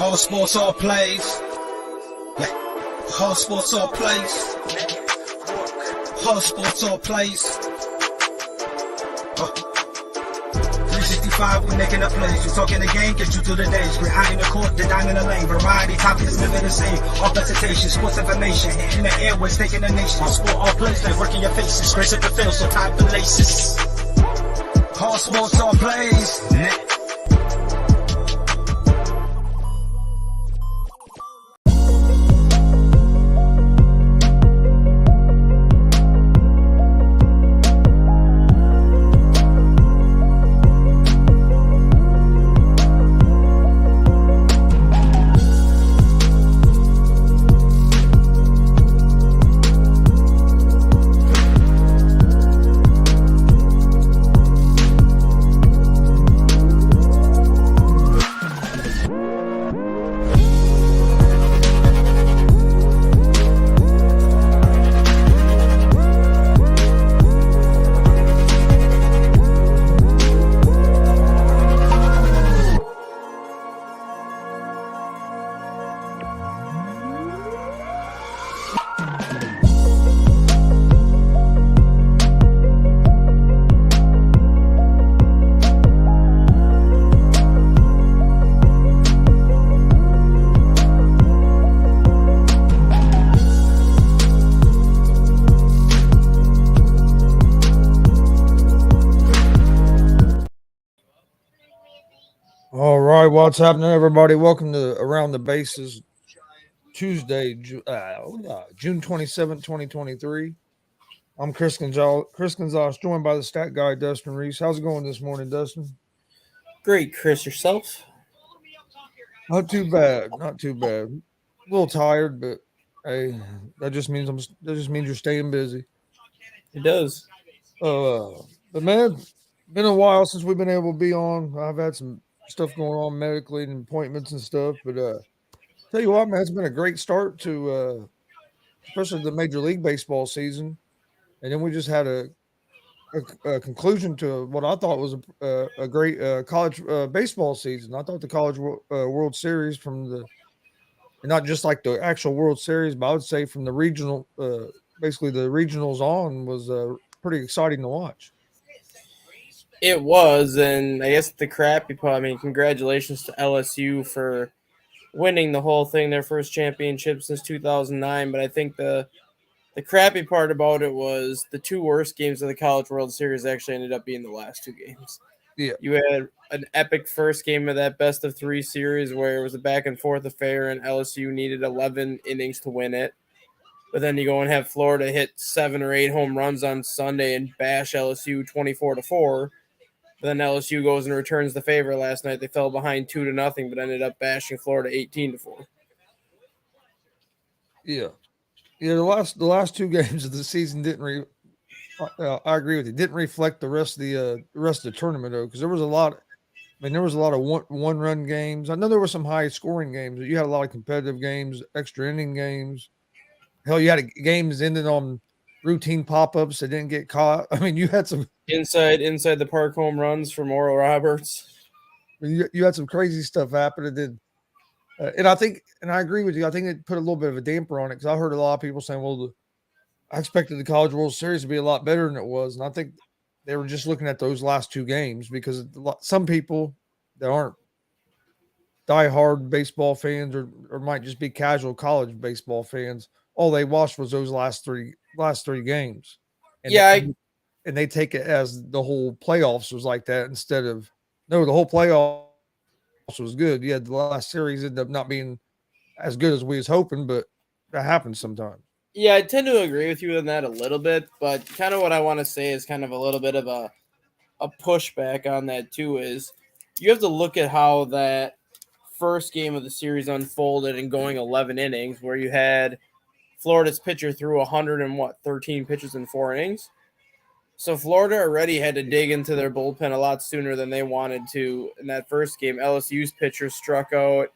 Hard sports all plays. Yeah. Hard sports all plays. Hard sports all plays. 365, we making up plays. You talking the game, get you to the days. We're high in the court, the dime in the lane. Variety topics living the same. All presentation, sports information. In the airways, taking the nation. Hard sport all plays, like working your faces. Grace at the field, so tie the laces. Hard sports all plays. All right, what's happening, everybody? Welcome to Around the Bases, Tuesday, June 27th, 2023. I'm Chris Gonzalez, joined by the stat guy, Dustin Reese. How's it going this morning, Dustin? Great, Chris. Yourself? Not too bad. A little tired, but hey, that just means you're staying busy. It does. But man, been a while since we've been able to be on. I've had some stuff going on medically and appointments and stuff, but tell you what, man, it's been a great start to especially the Major League Baseball season, and then we just had a conclusion to what I thought was a great college baseball season. I thought the College World Series from the, not just like the actual World Series, but I would say from the regional, basically the regionals on, was pretty exciting to watch. It was, and I guess the crappy part, I mean, congratulations to LSU for winning the whole thing, their first championship since 2009, but I think the crappy part about it was the two worst games of the College World Series actually ended up being the last two games. Yeah. You had an epic first game of that best of three series where it was a back and forth affair and LSU needed 11 innings to win it. But then you go and have Florida hit 7 or 8 home runs on Sunday and bash LSU 24-4. But then LSU goes and returns the favor last night. They fell behind 2-0, but ended up bashing Florida 18-4. Yeah. The last two games of the season didn't. I agree with you. Didn't reflect the rest of the tournament though, because there was a lot. There was a lot of one run games. I know there were some high scoring games. You had a lot of competitive games, extra inning games. Hell, you had games ended on routine pop ups that didn't get caught. I mean, you had some inside the park home runs from Oral Roberts. You had some crazy stuff happen. It did. And I think, and I agree with you, I think it put a little bit of a damper on it because I heard a lot of people saying, well, I expected the College World Series to be a lot better than it was. And I think they were just looking at those last two games because some people that aren't diehard baseball fans or might just be casual college baseball fans, all they watched was those last three games. And they take it as the whole playoffs was like that instead of, no, the whole playoff was good. Yeah, the last series ended up not being as good as we was hoping, but that happens sometimes. Yeah, I tend to agree with you on that a little bit, but kind of what I want to say is kind of a little bit of a pushback on that too is you have to look at how that first game of the series unfolded and going 11 innings where you had Florida's pitcher threw 13 pitches in 4 innings. So Florida already had to dig into their bullpen a lot sooner than they wanted to in that first game. LSU's pitcher struck out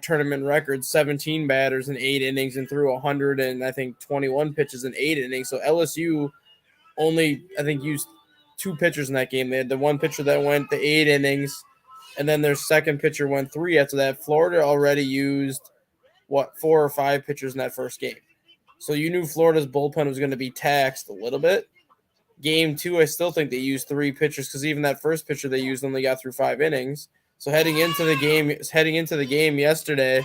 tournament record 17 batters in 8 innings and threw 21 pitches in 8 innings. So LSU only, I think, used 2 pitchers in that game. They had the one pitcher that went the 8 innings and then their second pitcher went 3 after that. Florida already used, 4 or 5 pitchers in that first game. So you knew Florida's bullpen was going to be taxed a little bit. Game 2, I still think they used 3 pitchers because even that first pitcher they used only got through 5 innings. So heading into the game yesterday,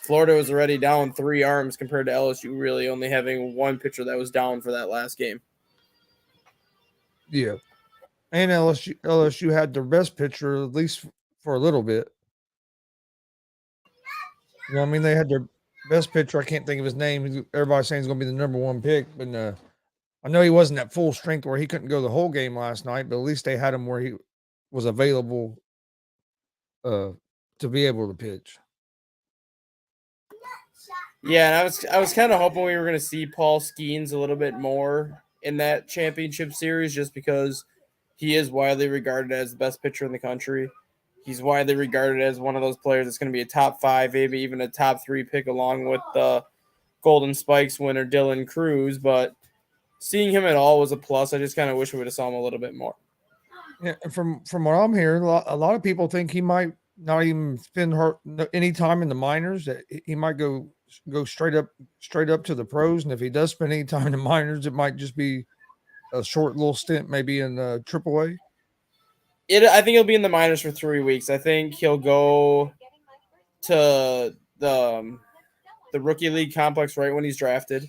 Florida was already down 3 arms compared to LSU really only having 1 pitcher that was down for that last game. Yeah. And LSU had their best pitcher, at least for a little bit. You know what I mean? They had their best pitcher. I can't think of his name. Everybody's saying he's going to be the number 1 pick. But I know he wasn't at full strength where he couldn't go the whole game last night, but at least they had him where he was available to be able to pitch. Yeah, and I was kind of hoping we were going to see Paul Skeens a little bit more in that championship series just because he is widely regarded as the best pitcher in the country. He's widely regarded as one of those players that's going to be a top 5, maybe even a top 3 pick along with the Golden Spikes winner Dylan Cruz. But seeing him at all was a plus. I just kind of wish we would have saw him a little bit more. Yeah, from what I'm hearing, a lot of people think he might not even spend any time in the minors. That he might go straight up to the pros, and if he does spend any time in the minors, it might just be a short little stint, maybe in AAA. I think he'll be in the minors for 3 weeks. I think he'll go to the rookie league complex right when he's drafted,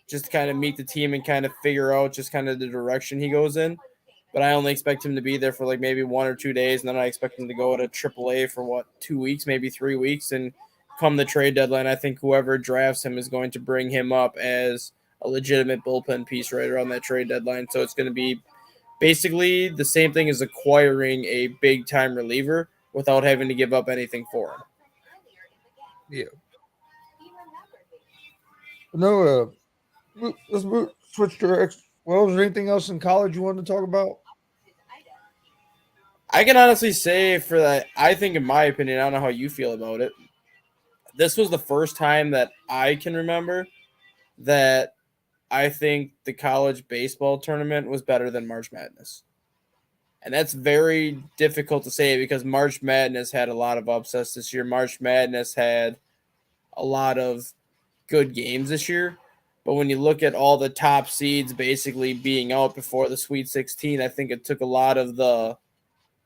just to kind of meet the team and kind of figure out just kind of the direction he goes in. But I only expect him to be there for like maybe 1 or 2 days, and then I expect him to go to AAA for 2 weeks, maybe 3 weeks, and come the trade deadline, I think whoever drafts him is going to bring him up as a legitimate bullpen piece right around that trade deadline. So it's going to be basically the same thing as acquiring a big-time reliever without having to give up anything for him. Yeah. No, let's switch to well, is there anything else in college you wanted to talk about? I can honestly say for that, I think in my opinion, I don't know how you feel about it. This was the first time that I can remember that I think the college baseball tournament was better than March Madness. And that's very difficult to say because March Madness had a lot of upsets this year. March Madness had a lot of good games this year. But when you look at all the top seeds basically being out before the Sweet 16, I think it took a lot of the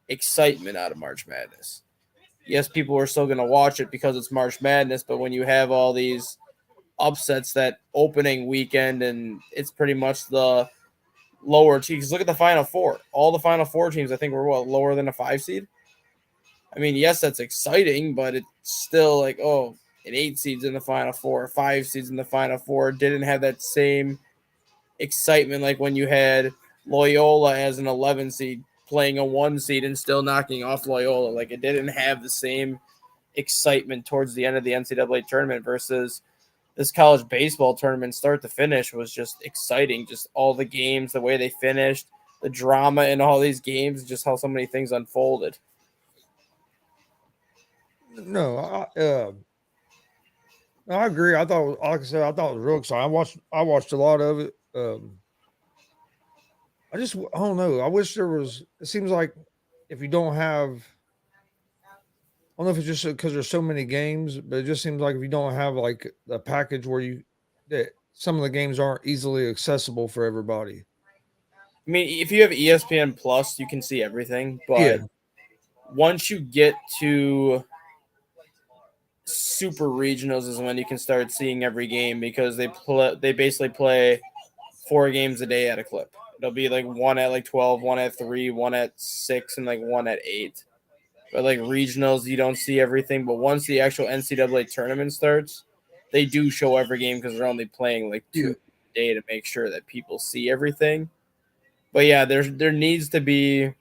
excitement out of March Madness. Yes, people are still going to watch it because it's March Madness, but when you have all these upsets that opening weekend and it's pretty much the lower teams. Look at the Final Four. All the Final Four teams, I think, were lower than a 5 seed? I mean, yes, that's exciting, but it's still like, an 8 seeds in the Final Four, 5 seeds in the Final Four didn't have that same excitement like when you had Loyola as an 11 seed playing a 1 seed and still knocking off Loyola. Like, it didn't have the same excitement towards the end of the NCAA tournament versus this college baseball tournament start to finish was just exciting. Just all the games, the way they finished, the drama in all these games, just how so many things unfolded. No, I agree. I thought, like I said, I thought it was real exciting. I watched a lot of it. I don't know. I wish there was. It seems like if you don't have, I don't know if it's just because there's so many games, but it just seems like if you don't have like a package where that some of the games aren't easily accessible for everybody. I mean, if you have ESPN Plus, you can see everything, but once you get to super regionals is when you can start seeing every game because they basically play 4 games a day at a clip. It'll be like 1 at like 12, 1 at 3, 1 at 6, and like 1 at 8. But like regionals, you don't see everything. But once the actual NCAA tournament starts, they do show every game because they're only playing like 2 a day to make sure that people see everything. But yeah, there needs to be,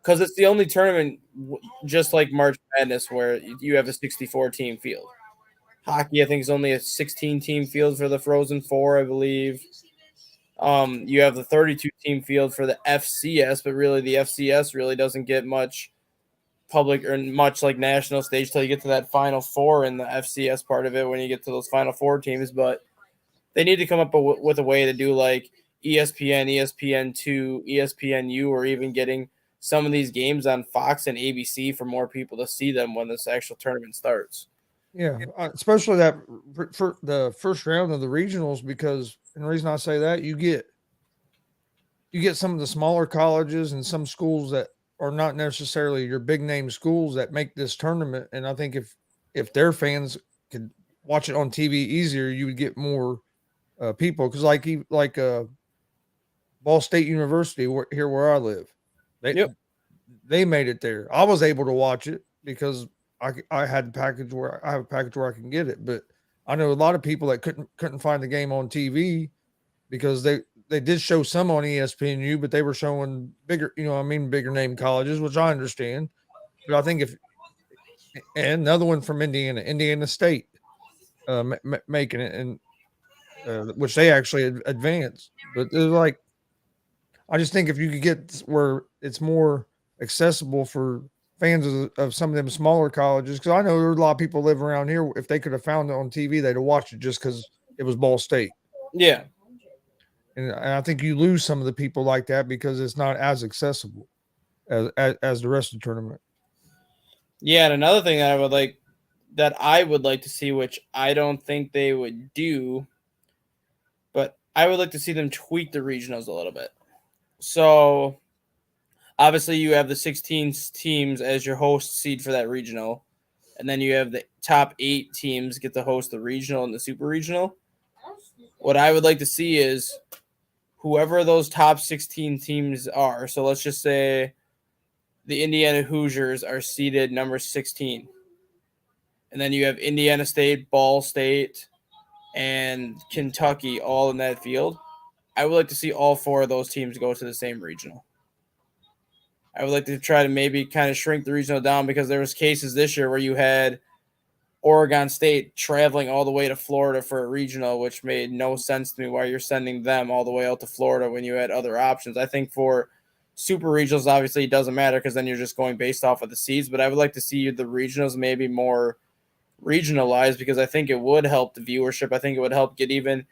because it's the only tournament just like March Madness where you have a 64-team field. Hockey, I think, is only a 16-team field for the Frozen Four, I believe. You have the 32-team field for the FCS, but really the FCS really doesn't get much public or much like national stage till you get to that Final Four in the FCS part of it when you get to those Final Four teams. But they need to come up with a way to do like ESPN, ESPN2, ESPNU, or even getting some of these games on Fox and ABC for more people to see them when this actual tournament starts. Yeah, especially that for the first round of the regionals, because and the reason I say that you get some of the smaller colleges and some schools that are not necessarily your big name schools that make this tournament, and I think if their fans could watch it on TV easier, you would get more people because Ball State University here where I live, they made it there. I was able to watch it because I had a package where I have a package where I can get it, but I know a lot of people that couldn't find the game on TV because they did show some on ESPNU, but they were showing bigger, bigger name colleges, which I understand. But I think and another one from Indiana State, making it, and which they actually advanced. But it's like, I just think if you could get where it's more accessible for fans of some of them smaller colleges, because I know there are a lot of people live around here. If they could have found it on TV, they'd have watched it just because it was Ball State. Yeah. And I think you lose some of the people like that because it's not as accessible as the rest of the tournament. Yeah, and another thing that I would like to see, which I don't think they would do, but I would like to see them tweak the regionals a little bit. So obviously you have the 16 teams as your host seed for that regional, and then you have the top 8 teams get to host the regional and the super regional. What I would like to see is whoever those top 16 teams are. So let's just say the Indiana Hoosiers are seeded number 16. And then you have Indiana State, Ball State, and Kentucky all in that field. I would like to see all 4 of those teams go to the same regional. I would like to try to maybe kind of shrink the regional down because there was cases this year where you had Oregon State traveling all the way to Florida for a regional, which made no sense to me why you're sending them all the way out to Florida when you had other options. I think for super regionals, obviously it doesn't matter because then you're just going based off of the seeds, but I would like to see the regionals maybe more regionalized because I think it would help the viewership. I think it would help get even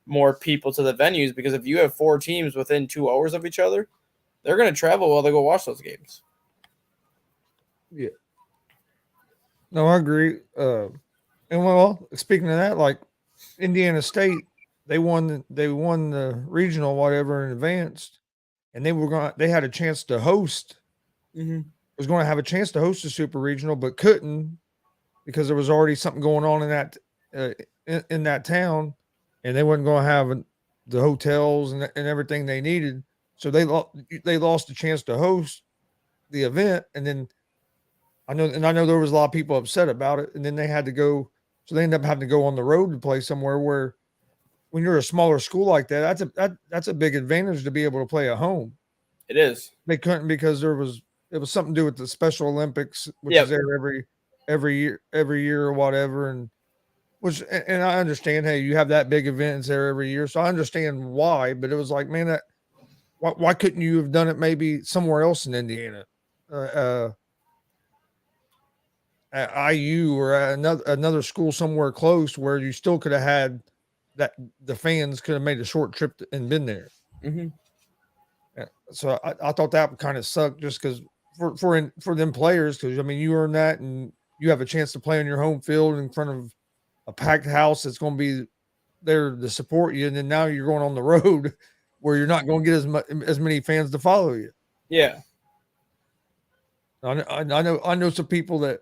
more people to the venues because if you have 4 teams within 2 hours of each other, they're going to travel while they go watch those games. Yeah. No, I agree. And well, speaking of that, like Indiana State, they won the regional whatever in advanced, and they had a chance to host. Mm-hmm. Was going to have a chance to host a super regional, but couldn't because there was already something going on in that in that town, and they wasn't going to have the hotels and everything they needed. So they lost the chance to host the event, and then I know there was a lot of people upset about it, and then they had to go. So they ended up having to go on the road to play somewhere where, when you're a smaller school like that, that's a big advantage to be able to play at home. It is. They couldn't because it was something to do with the Special Olympics, which is there every year or whatever, and I understand. Hey, you have that big events there every year, so I understand why. But it was like, man, why couldn't you have done it maybe somewhere else in Indiana? At IU or at another school somewhere close where you still could have had that the fans could have made a short trip and been there. Mm-hmm. So I thought that kind of sucked just because for them players, because I mean you earn that and you have a chance to play on your home field in front of a packed house that's going to be there to support you, and then now you're going on the road where you're not going to get as many fans to follow you. Yeah, I know some people that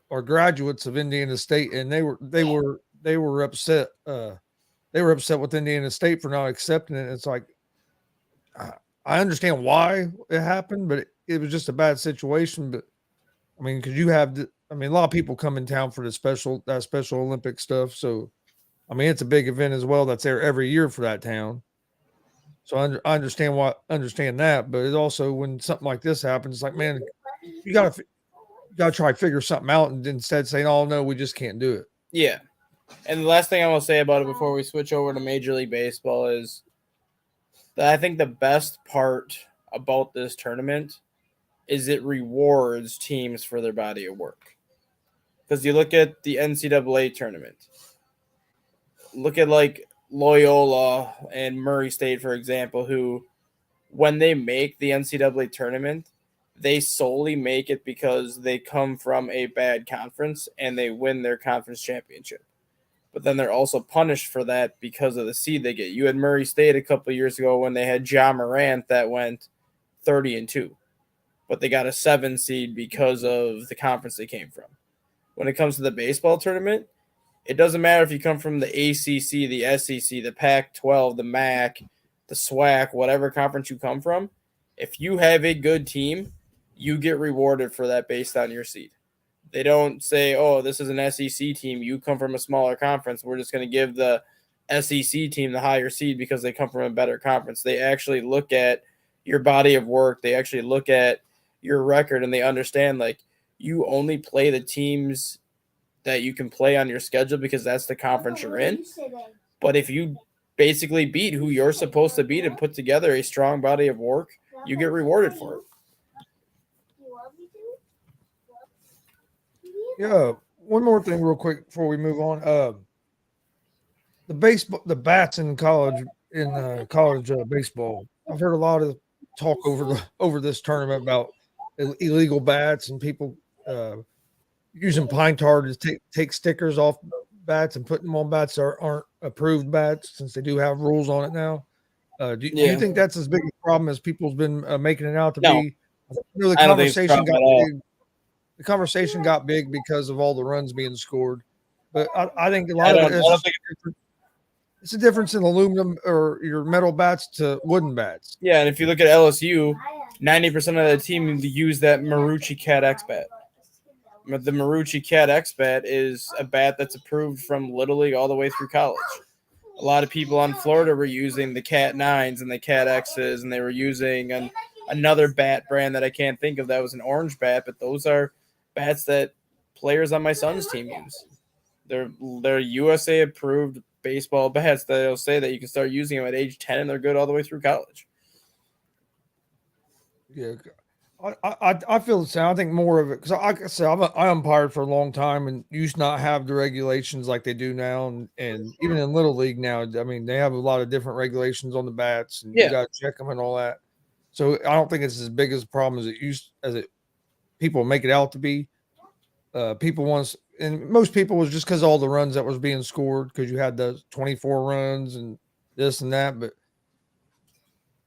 are graduates of Indiana State, and they were upset. They were upset with Indiana State for not accepting it. It's like I understand why it happened, but it was just a bad situation. But I mean, because you have a lot of people come in town for that Special Olympic stuff. So I mean, it's a big event as well. That's there every year for that town. So I understand that, but it also when something like this happens, it's like, man, you gotta try to figure something out, and instead saying, "Oh no, we just can't do it." Yeah. And the last thing I will say about it before we switch over to Major League Baseball is that I think the best part about this tournament is it rewards teams for their body of work. Because you look at the NCAA tournament, look at like Loyola and Murray State, for example, who, when they make the NCAA tournament, they solely make it because they come from a bad conference and they win their conference championship. But then they're also punished for that because of the seed they get. You had Murray State a couple of years ago when they had Ja Morant that went 30-2, but they got a 7 seed because of the conference they came from. When it comes to the baseball tournament, it doesn't matter if you come from the ACC, the SEC, the Pac-12, the MAC, the SWAC, whatever conference you come from. If you have a good team, you get rewarded for that based on your seed. They don't say, oh, this is an SEC team. You come from a smaller conference. We're just going to give the SEC team the higher seed because they come from a better conference. They actually look at your body of work. They actually look at your record, and they understand, like, you only play the teams that you can play on your schedule because that's the conference you're in. But if you basically beat who you're supposed to beat and put together a strong body of work, you get rewarded for it. Yeah, one more thing real quick before we move on. The bats in college baseball. I've heard a lot of talk over this tournament about illegal bats and people using pine tar to take stickers off bats and putting them on bats that aren't approved bats, since they do have rules on it now. Do you think that's as big a problem as people's been making it out to be? The conversation got big because of all the runs being scored, but I think a lot of it's a difference in aluminum or your metal bats to wooden bats. Yeah, and if you look at LSU, 90% of the team use that Marucci Cat X bat. The Marucci Cat X bat is a bat that's approved from Little League all the way through college. A lot of people on Florida were using the Cat 9s and the Cat X's, and they were using another bat brand that I can't think of that was an orange bat, but those are bats that players on my son's team use. They're USA approved baseball bats that they'll say that you can start using them at age 10 and they're good all the way through college. Yeah, I feel the same. I think more of it because like I said, I umpired for a long time and used to not have the regulations like they do now, and even in Little League now, I mean they have a lot of different regulations on the bats, and you got to check them and all that. So I don't think it's as big as a problem as people make it out to be. And most people was just because of all the runs that was being scored, because you had the 24 runs and this and that, but.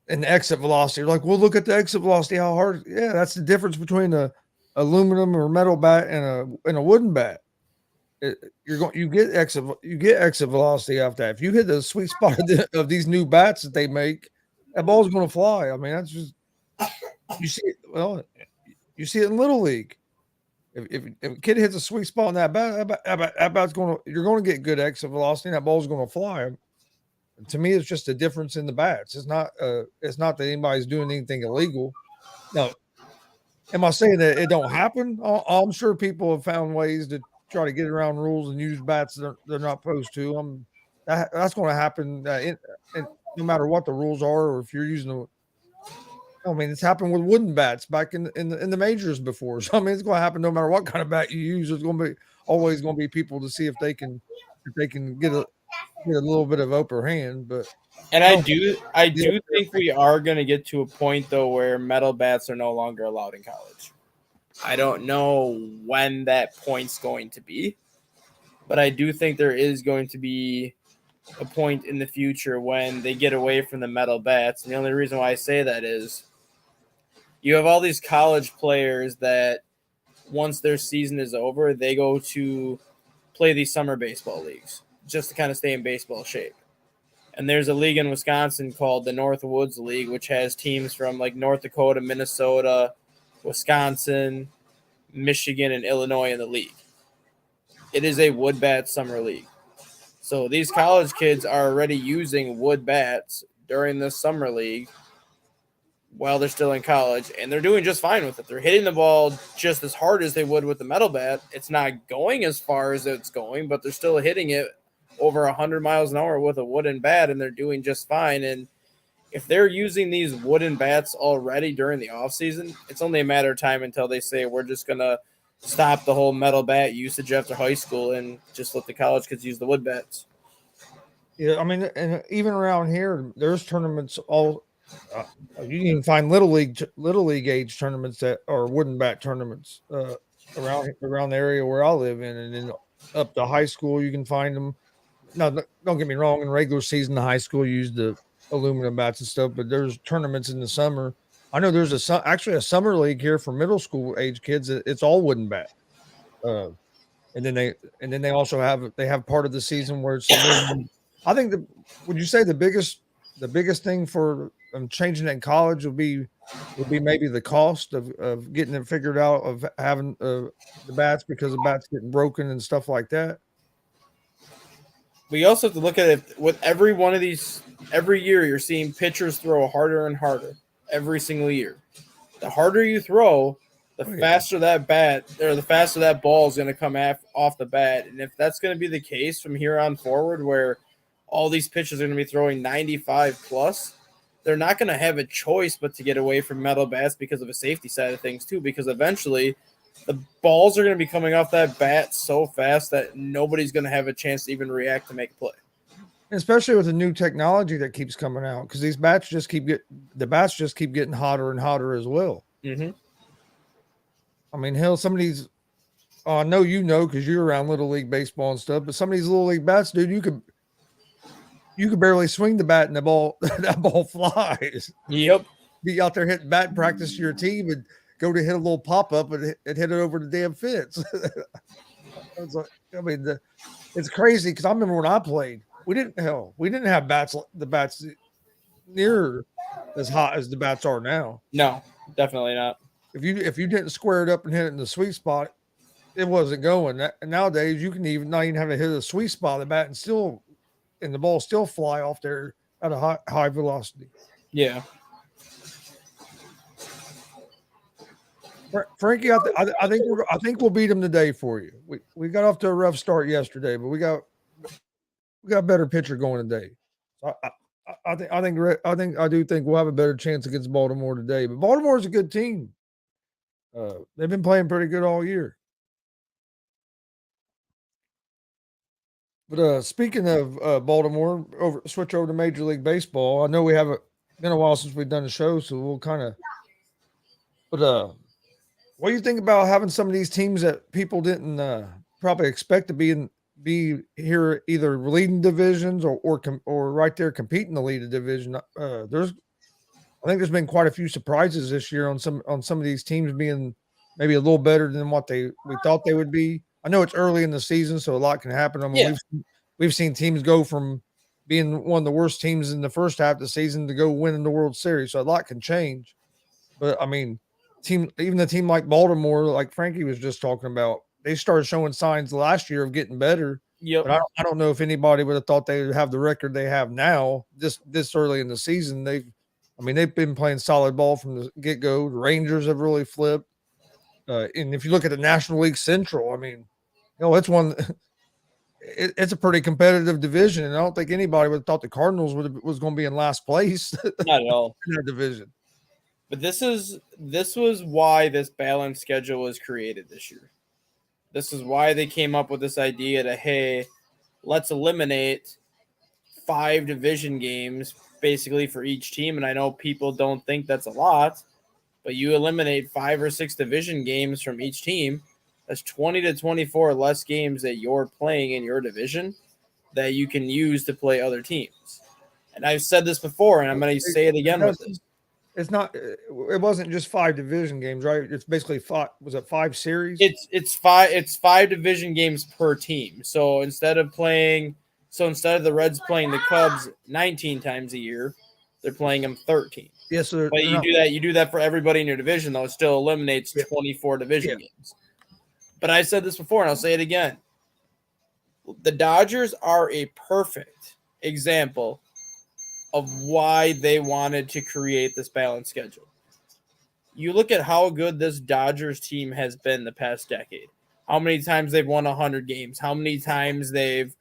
And the exit velocity, you're like, well, look at the exit velocity, how hard. Yeah, that's the difference between a aluminum or metal bat and a wooden bat. You get exit velocity off that. If you hit the sweet spot of these new bats that they make, that ball's going to fly. I mean, that's just you see it. Well, you see it in Little League. If a kid hits a sweet spot on that bat, you're going to get good exit velocity, and that ball's going to fly. To me, it's just a difference in the bats. It's not that anybody's doing anything illegal. Now, am I saying that it don't happen? I'm sure people have found ways to try to get around rules and use bats they're not supposed to. That's going to happen no matter what the rules are, or if you're using the. I mean, it's happened with wooden bats back in the majors before. So I mean, it's going to happen no matter what kind of bat you use. There's always going to be people to see if they can get a little bit of upper hand, I do think we are going to get to a point though where metal bats are no longer allowed in college. I don't know when that point's going to be, but I do think there is going to be a point in the future when they get away from the metal bats. And the only reason why I say that is you have all these college players that once their season is over, they go to play these summer baseball leagues just to kind of stay in baseball shape. And there's a league in Wisconsin called the North Woods League, which has teams from like North Dakota, Minnesota, Wisconsin, Michigan, and Illinois in the league. It is a wood bat summer league. So these college kids are already using wood bats during the summer league while they're still in college, and they're doing just fine with it. They're hitting the ball just as hard as they would with the metal bat. It's not going as far as it's going, but they're still hitting it over 100 miles an hour with a wooden bat, and they're doing just fine. And if they're using these wooden bats already during the offseason, it's only a matter of time until they say we're just going to stop the whole metal bat usage after high school and just let the college kids use the wood bats. Yeah, I mean, and even around here, there's tournaments all You can even find little league age tournaments that are wooden bat tournaments around the area where I live in, and then up to high school you can find them. No, don't get me wrong. In regular season, the high school used the aluminum bats and stuff, but there's tournaments in the summer. I know there's actually a summer league here for middle school age kids. It's all wooden bat. And then they also have part of the season where it's aluminum. I think would you say the biggest thing for changing it in college would be maybe the cost of getting it figured out, of having the bats, because the bats getting broken and stuff like that. We also have to look at it with every one of these. Every year, you're seeing pitchers throw harder and harder every single year. The harder you throw, the faster that bat, or the faster that ball is going to come off the bat. And if that's going to be the case from here on forward, where all these pitchers are going to be throwing 95 plus, they're not going to have a choice but to get away from metal bats because of a safety side of things too, because eventually the balls are going to be coming off that bat so fast that nobody's going to have a chance to even react to make a play. Especially with the new technology that keeps coming out, because these bats just keep getting hotter and hotter as well. Mm-hmm. I mean, hell, some of these, I know because you're around little league baseball and stuff, but some of these little league bats, dude, you could barely swing the bat and the ball that ball flies. Yep. Be out there hitting bat practice to your team and go to hit a little pop up and hit it over the damn fence. It's crazy, because I remember when I played, we didn't have the bats near as hot as the bats are now. No, definitely not. If you didn't square it up and hit it in the sweet spot, it wasn't going. Nowadays, you can not even have to hit a sweet spot of the bat and the ball still fly off there at a high velocity. Yeah. Frankie, I think we'll beat them today for you. We got off to a rough start yesterday, but we got a better pitcher going today. I do think we'll have a better chance against Baltimore today. But Baltimore's a good team. They've been playing pretty good all year. But speaking of Baltimore, switch over to Major League Baseball. I know we haven't been a while since we've done the show, so we'll kind of. But what do you think about having some of these teams that people didn't probably expect to be here, either leading divisions or right there competing in the lead division? I think there's been quite a few surprises this year on some of these teams being maybe a little better than what we thought they would be. I know it's early in the season, so a lot can happen. I mean, we've seen teams go from being one of the worst teams in the first half of the season to go winning the World Series, so a lot can change. But I mean, even a team like Baltimore, like Frankie was just talking about, they started showing signs last year of getting better. Yep. But I don't know if anybody would have thought they would have the record they have now this early in the season. They've been playing solid ball from the get-go. The Rangers have really flipped. And if you look at the National League Central, I mean, it's one. It's a pretty competitive division, and I don't think anybody would have thought the Cardinals was going to be in last place. Not at all in that division. But this was why this balanced schedule was created this year. This is why they came up with this idea to, hey, let's eliminate 5 division games basically for each team. And I know people don't think that's a lot, but you eliminate 5 or 6 division games from each team. That's 20 to 24 less games that you're playing in your division that you can use to play other teams. And I've said this before, and I'm going to say it again with this. It wasn't just 5 division games, right? It's basically 5. Was it 5 series? It's 5 division games per team. So instead of the Reds playing the Cubs 19 times a year, they're playing them 13. Yes, sir. But you do that for everybody in your division, though. It still eliminates 24 division games. But I said this before, and I'll say it again. The Dodgers are a perfect example of why they wanted to create this balanced schedule. You look at how good this Dodgers team has been the past decade. How many times they've won 100 games. How many times they've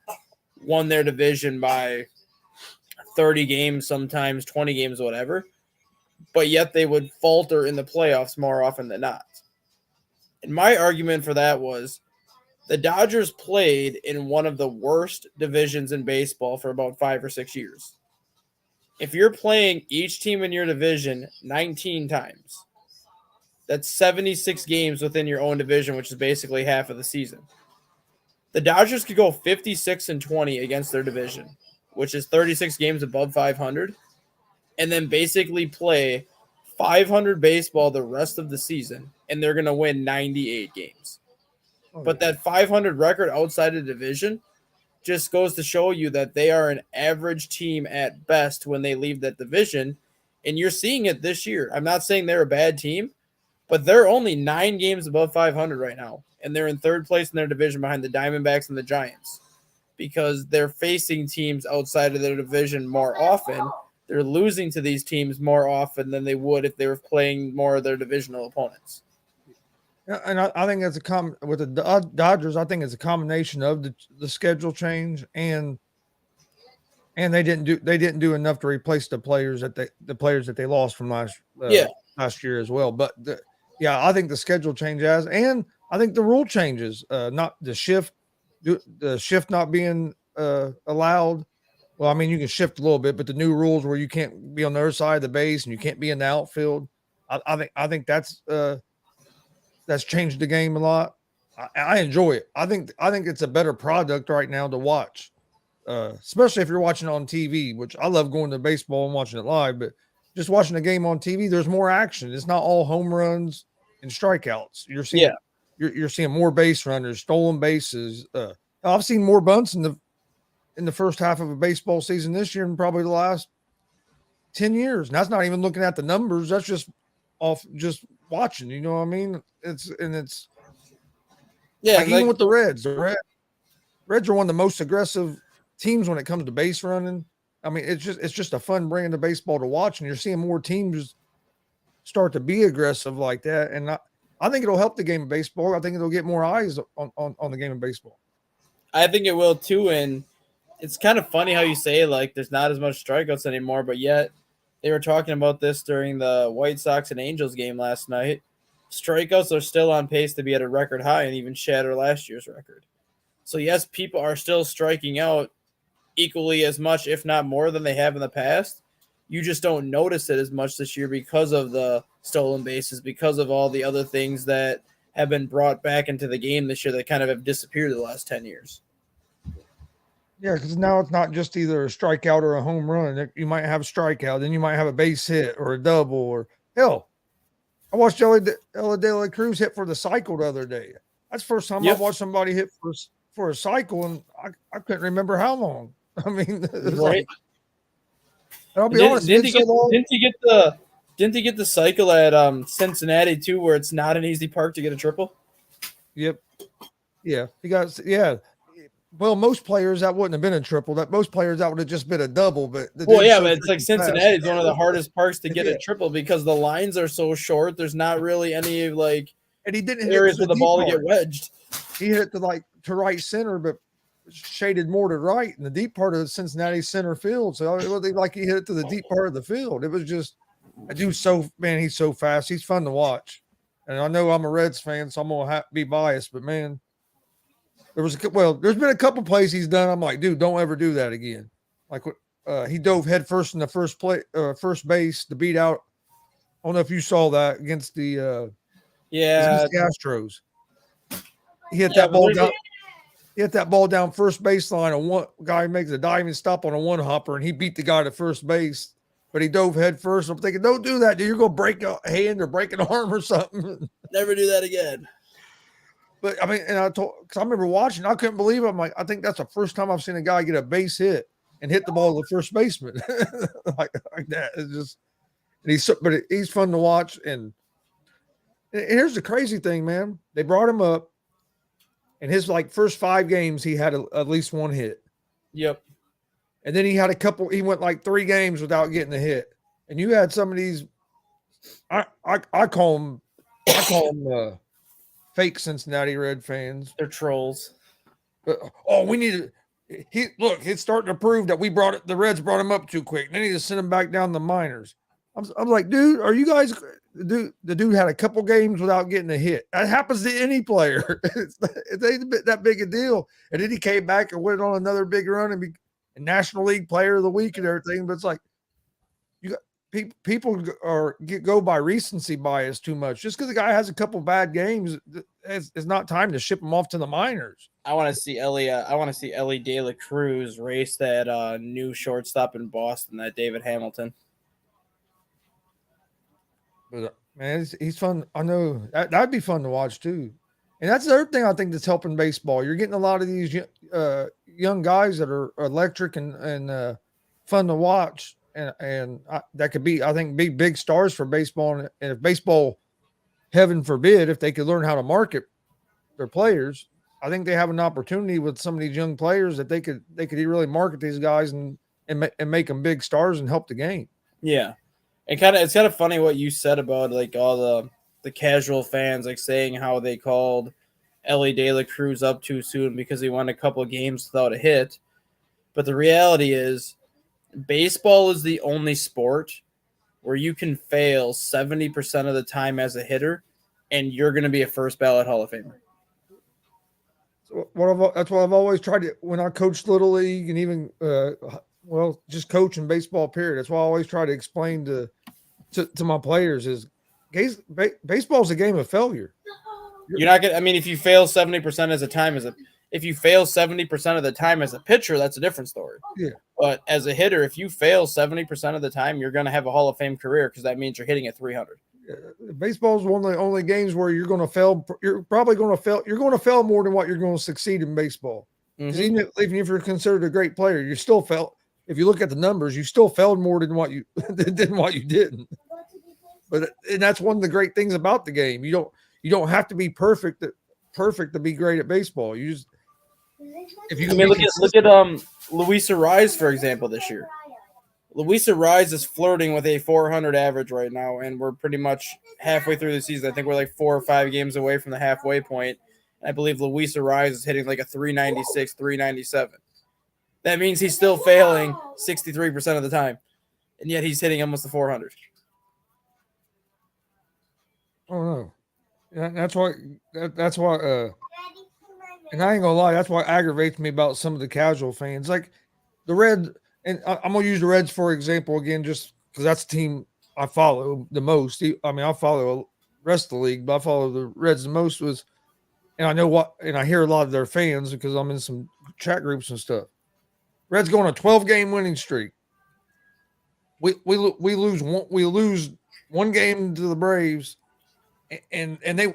won their division by 30 games, sometimes 20 games, whatever. But yet they would falter in the playoffs more often than not. And my argument for that was the Dodgers played in one of the worst divisions in baseball for about 5 or 6 years. If you're playing each team in your division 19 times, that's 76 games within your own division, which is basically half of the season. The Dodgers could go 56-20 against their division, which is 36 games above 500, and then basically play 500 baseball the rest of the season, and they're going to win 98 games. But that 500 record outside of division just goes to show you that they are an average team at best when they leave that division, and you're seeing it this year. I'm not saying they're a bad team, but they're only 9 games above 500 right now, and they're in third place in their division behind the Diamondbacks and the Giants because they're facing teams outside of their division more often. They're losing to these teams more often than they would if they were playing more of their divisional opponents. Yeah, and I think that's with the Dodgers. I think it's a combination of the schedule change and they didn't do enough to replace the players that they lost from last year as well. But I think the schedule changes and I think the rule changes. Not the shift not being allowed. Well, I mean, you can shift a little bit, but the new rules where you can't be on the other side of the base and you can't be in the outfield. I think that's changed the game a lot. I enjoy it. I think it's a better product right now to watch, especially if you're watching it on TV, which I love going to baseball and watching it live, but just watching the game on TV, there's more action. It's not all home runs and strikeouts. You're seeing more base runners, stolen bases. I've seen more bunts in the first half of a baseball season this year than probably the last 10 years. And that's not even looking at the numbers. That's just watching, you know what I mean? Even with the Reds are one of the most aggressive teams when it comes to base running. I mean, it's just a fun brand of baseball to watch, and you're seeing more teams start to be aggressive like that. And I think it'll help the game of baseball. I think it'll get more eyes on the game of baseball. I think it will too, and it's kind of funny how you say like there's not as much strikeouts anymore, but yet they were talking about this during the White Sox and Angels game last night. Strikeouts are still on pace to be at a record high and even shatter last year's record. So yes, people are still striking out equally as much, if not more, than they have in the past. You just don't notice it as much this year because of the stolen bases, because of all the other things that have been brought back into the game this year that kind of have disappeared the last 10 years. Yeah, because now it's not just either a strikeout or a home run. You might have a strikeout, then you might have a base hit or a double, or hell, I watched Ella De La Cruz hit for the cycle the other day. That's the first time I watched somebody hit for a cycle, and I couldn't remember how long. I mean, right. I'll be honest. Didn't he get the cycle at Cincinnati too, where it's not an easy park to get a triple? Yep. Yeah, he got Well, most players that wouldn't have been a triple. Most players that would have just been a double. But but it's like Cincinnati is one of the hardest parks to get a triple because the lines are so short. There's not really any and he didn't areas for the ball to get wedged. He hit it to right center, but shaded more to right in the deep part of Cincinnati center field. So it looked like he hit it to the deep part of the field. It was just a dude. He's so fast. He's fun to watch. And I know I'm a Reds fan, so I'm gonna be biased. But man, there's been a couple plays he's done. I'm like, dude, don't ever do that again. Like he dove head first in the first base to beat out. I don't know if you saw that against the Astros. He hit that ball down. He hit that ball down first baseline, and one guy makes a diving stop on a one hopper, and he beat the guy to first base. But he dove head first. I'm thinking, don't do that, dude. You're gonna break a hand or break an arm or something. Never do that again. But I mean, because I remember watching, I couldn't believe it. I'm like, I think that's the first time I've seen a guy get a base hit and hit the ball to the first baseman like that. It's just, but he's fun to watch. And here's the crazy thing, man. They brought him up. In his first 5 games, he had at least one hit. Yep. And then he had he went 3 games without getting a hit. And you had some of these, I call them fake Cincinnati Red fans. They're trolls. We need to. It's starting to prove that the Reds brought him up too quick. They need to send him back down to the minors. I'm like, dude, are you guys? The dude had a couple games without getting a hit. That happens to any player. It ain't that big a deal. And then he came back and went on another big run and National League Player of the Week and everything. But it's like, go by recency bias too much. Just because the guy has a couple bad games, it's not time to ship him off to the minors. I want to see Ellie. I want to see Ellie De La Cruz race that new shortstop in Boston, that David Hamilton. But man, he's fun. I know that'd be fun to watch too. And that's the other thing I think that's helping baseball. You're getting a lot of these young guys that are electric and fun to watch, and that could be, I think, big stars for baseball. And if baseball, heaven forbid, if they could learn how to market their players, I think they have an opportunity with some of these young players that they could really market these guys and make them big stars and help the game. Yeah, and it's kind of funny what you said about like all the casual fans like saying how they called Ellie De La Cruz up too soon because he won a couple of games without a hit. But the reality is, baseball is the only sport where you can fail 70% of the time as a hitter, and you're going to be a first ballot Hall of Famer. So that's what I've always tried to, when I coached Little League and even, just coaching baseball, period. That's why I always try to explain to my players is baseball is a game of failure. You're not going to, if you fail 70% if you fail 70% of the time as a pitcher, that's a different story. Yeah. But as a hitter, if you fail 70% of the time, you're going to have a Hall of Fame career because that means you're hitting at 300. Baseball is one of the only games where you're going to fail. You're probably going to fail. You're going to fail more than what you're going to succeed in baseball. Because even if you're considered a great player, you still fail. If you look at the numbers, you still failed more than what you didn't. And that's one of the great things about the game. You don't have to be perfect to be great at baseball. You just, if you look at Luis Arraez, for example, this year. Luis Arraez is flirting with a 400 average right now, and we're pretty much halfway through the season. I think we're like 4 or 5 games away from the halfway point. I believe Luis Arraez is hitting like a 396, 397. That means he's still failing 63% of the time, and yet he's hitting almost the 400. Oh no, that's why. And I ain't gonna lie, that's what aggravates me about some of the casual fans, like the Reds. And I'm gonna use the Reds for example again, just because that's the team I follow the most. I follow the rest of the league, but I follow the Reds the most. And I know and I hear a lot of their fans because I'm in some chat groups and stuff. Reds go on a 12-game winning streak. We lose one game to the Braves, and they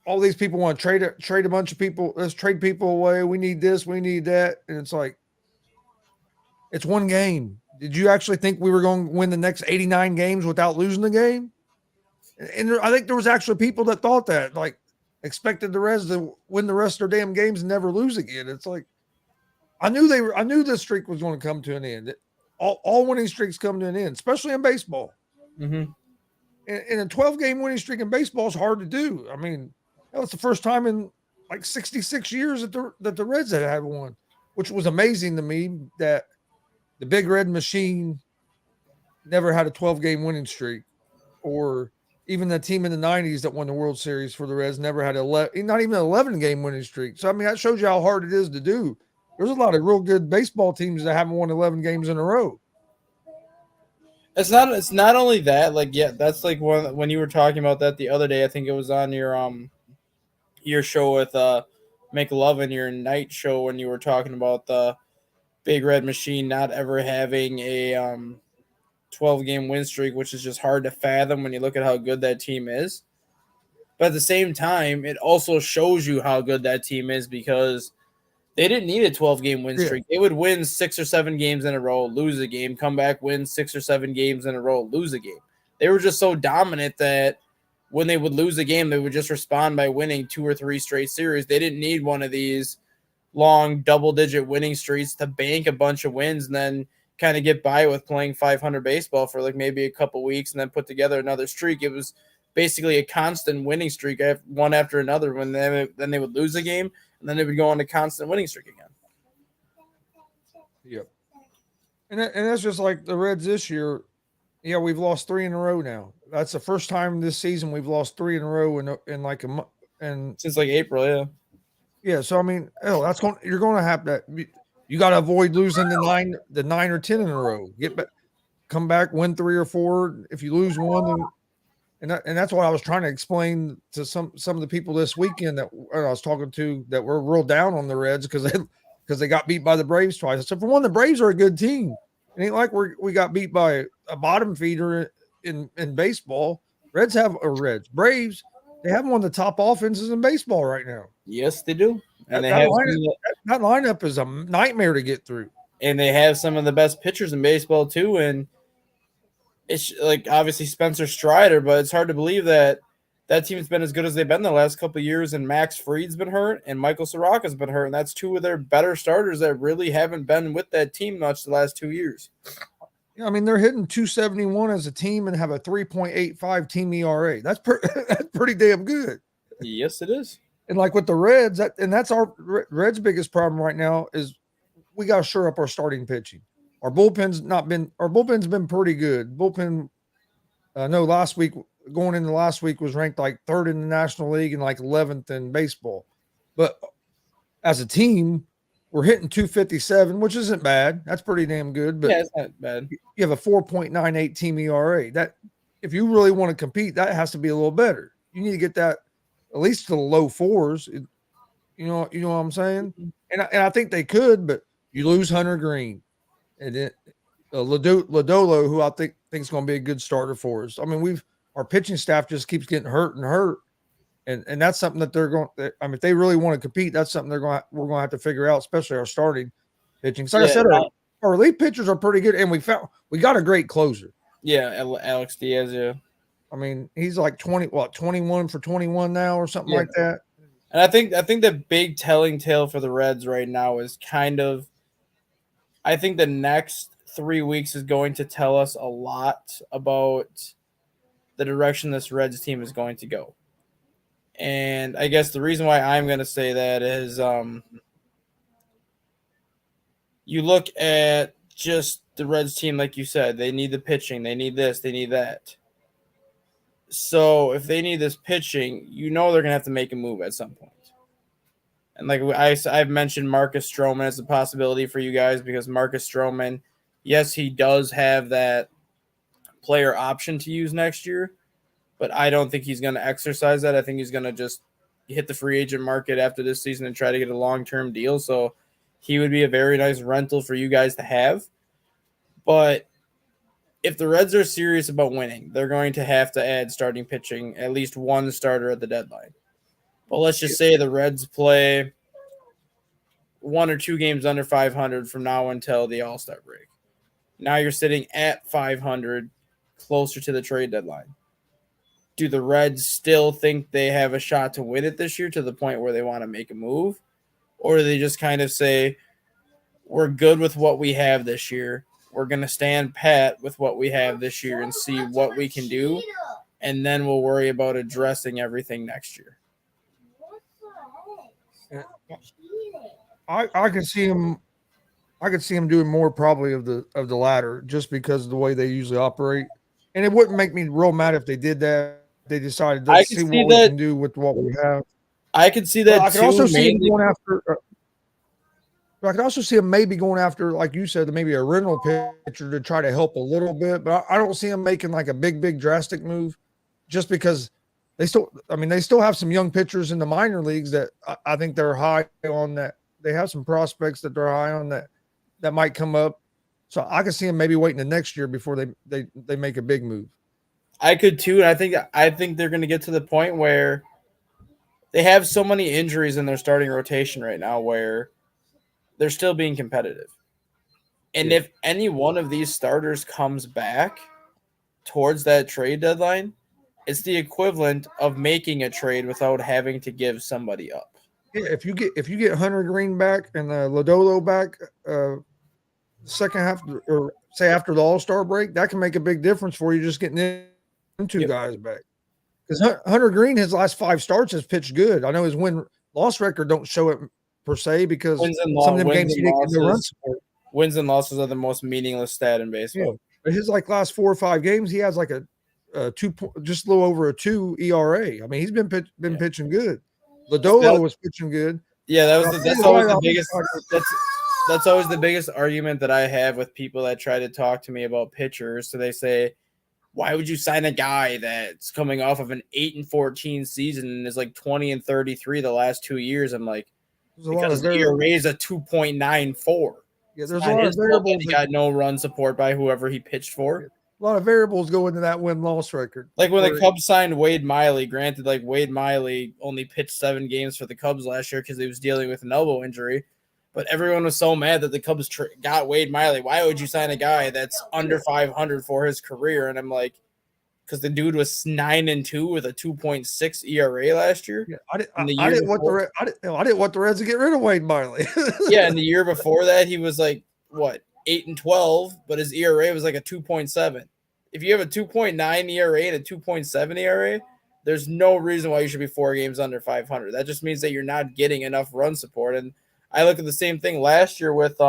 all these people want to trade a bunch of people. Let's trade people away. We need this. We need that. And it's like, it's one game. Did you actually think we were going to win the next 89 games without losing the game? And I think there was actually people that thought that, like, expected the Reds to win the rest of their damn games and never lose again. It's like, I knew this streak was going to come to an end. All winning streaks come to an end, especially in baseball. Mm-hmm. And a 12-game winning streak in baseball is hard to do. That was the first time in like 66 years that the Reds had one, which was amazing to me that the Big Red Machine never had a 12-game winning streak, or even the team in the 90s that won the World Series for the Reds never had not even an 11-game winning streak. So, that shows you how hard it is to do. There's a lot of real good baseball teams that haven't won 11 games in a row. It's not only that, like, yeah, that's like when you were talking about that the other day, I think it was on your show with McLovin, your night show, when you were talking about the Big Red Machine not ever having a 12-game win streak, which is just hard to fathom when you look at how good that team is. But at the same time, it also shows you how good that team is because they didn't need a 12-game win streak. They would win 6 or 7 games in a row, lose a game, come back, win 6 or 7 games in a row, lose a game. They were just so dominant that when they would lose a game, they would just respond by winning 2 or 3 straight series. They didn't need one of these long double-digit winning streaks to bank a bunch of wins and then kind of get by with playing 500 baseball for like maybe a couple weeks and then put together another streak. It was basically a constant winning streak, one after another. When then they would lose a game, and then they would go on a constant winning streak again. Yep. And that's just like the Reds this year. Yeah, we've lost 3 in a row now. That's the first time this season we've lost 3 in a row in like a month, and since like April, yeah. Yeah, so you're going to have that. You got to avoid losing the 9 or 10 in a row. Get back. come back, win 3 or 4. If you lose one, and that's what I was trying to explain to some of the people this weekend that I was talking to that were real down on the Reds because they got beat by the Braves twice. So for one, the Braves are a good team. It ain't like we got beat by a bottom feeder in baseball. Braves, they have one of the top offenses in baseball right now. Yes, they do. And that lineup is a nightmare to get through. And they have some of the best pitchers in baseball too. And it's like obviously Spencer Strider, but it's hard to believe that team's been as good as they've been the last couple of years. And Max Fried's been hurt, and Michael Soroka's been hurt, and that's two of their better starters that really haven't been with that team much the last 2 years. Yeah, I mean they're hitting 271 as a team and have a 3.85 team ERA. That's pretty damn good. Yes, it is. And like with the Reds, that's our Reds' biggest problem right now is we got to shore up our starting pitching. Our bullpen's been pretty good. Bullpen, going into last week was ranked like 3rd in the National League and like 11th in baseball. But as a team, we're hitting 257, which isn't bad. That's pretty damn good. But yeah, it's not bad. You have a 4.98 team ERA. That if you really want to compete, that has to be a little better. You need to get that at least to the low 4s. You know what I'm saying? And I think they could, but you lose Hunter Green. And then Lodolo, who I think is going to be a good starter for us. I mean, our pitching staff just keeps getting hurt, and that's something that they're going. I mean, if they really want to compete, that's something we're going to have to figure out, especially our starting pitching. So like I said, our relief pitchers are pretty good, and we got a great closer. Yeah, Alex Diaz. Yeah, I mean, he's like 21 for 21 now or something like that. And I think the big telling tale for the Reds right now is kind of. I think the next 3 weeks is going to tell us a lot about the direction this Reds team is going to go. And I guess the reason why I'm going to say that is you look at just the Reds team, like you said, they need the pitching, they need this, they need that. So if they need this pitching, they're going to have to make a move at some point. And like I've mentioned Marcus Stroman as a possibility for you guys because Marcus Stroman, yes, he does have that player option to use next year, but I don't think he's going to exercise that. I think he's going to just hit the free agent market after this season and try to get a long-term deal. So he would be a very nice rental for you guys to have. But if the Reds are serious about winning, they're going to have to add starting pitching, at least one starter at the deadline. But let's just say the Reds play 1 or 2 games under 500 from now until the All-Star break. Now you're sitting at 500, closer to the trade deadline. Do the Reds still think they have a shot to win it this year to the point where they want to make a move? Or do they just kind of say, we're good with what we have this year. We're going to stand pat with what we have this year and see what we can do, and then we'll worry about addressing everything next year? I could see him. I could see him doing more probably of the latter, just because of the way they usually operate. And it wouldn't make me real mad if they did that. They decided to see what we can do with what we have. I could see that. I could also see him going after. I could also see him maybe going after, like you said, maybe a rental pitcher to try to help a little bit. But I don't see him making like a big drastic move, just because they still have some young pitchers in the minor leagues that I think they're high on. That they have some prospects that they're high on that might come up. So I can see them maybe waiting the next year before they make a big move. I could too, and I think they're going to get to the point where they have so many injuries in their starting rotation right now where they're still being competitive. And if any one of these starters comes back towards that trade deadline, it's the equivalent of making a trade without having to give somebody up. Yeah, if you get Hunter Green back and Lodolo back second half, or say after the All-Star break, that can make a big difference for you just getting them two guys back. Because Hunter Green, his last 5 starts has pitched good. I know his win-loss record don't show it per se because some of them games he didn't get no run support. Wins and losses are the most meaningless stat in baseball. Yeah. But his last 4 or 5 games, he has like a just a little over a 2 ERA. I mean, he's been pitching good. Lodolo was pitching good. Yeah, that's always the biggest. that's always the biggest argument that I have with people that try to talk to me about pitchers. So they say, why would you sign a guy that's coming off of an 8-14 season and is like 20-33 the last 2 years? I'm like, There's a lot because of the variables. ERA is a 2.94. Yeah, It's there's a not lot of his fault that variables. He got no run support by whoever he pitched for. A lot of variables go into that win-loss record. Like when the Where- Cubs signed Wade Miley, granted, like Wade Miley only pitched 7 games for the Cubs last year because he was dealing with an elbow injury. But everyone was so mad that the Cubs got Wade Miley. Why would you sign a guy that's under 500 for his career? And I'm like, because the dude was 9-2 with a 2.6 ERA last year. Yeah, I didn't want the Reds to get rid of Wade Miley. Yeah, and the year before that, he was like, what, 8-12, but his ERA was like a 2.7. If you have a 2.9 ERA and a 2.7 ERA, there's no reason why you should be 4 games under 500. That just means that you're not getting enough run support. And I look at the same thing last year with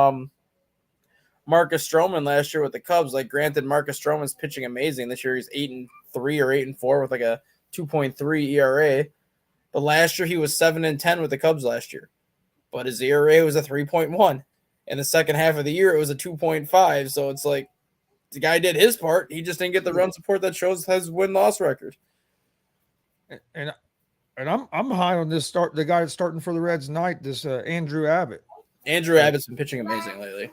Marcus Stroman last year with the Cubs. Like, granted, Marcus Stroman's pitching amazing. This year he's 8-3 or 8-4 with like a 2.3 ERA. But last year he was 7-10 with the Cubs last year. But his ERA was a 3.1. In the second half of the year, it was a 2.5. So it's like the guy did his part. He just didn't get the run support that shows his win-loss record. And I'm high on this start. The guy that's starting for the Reds tonight, this Andrew Abbott. Andrew Abbott's been pitching amazing lately.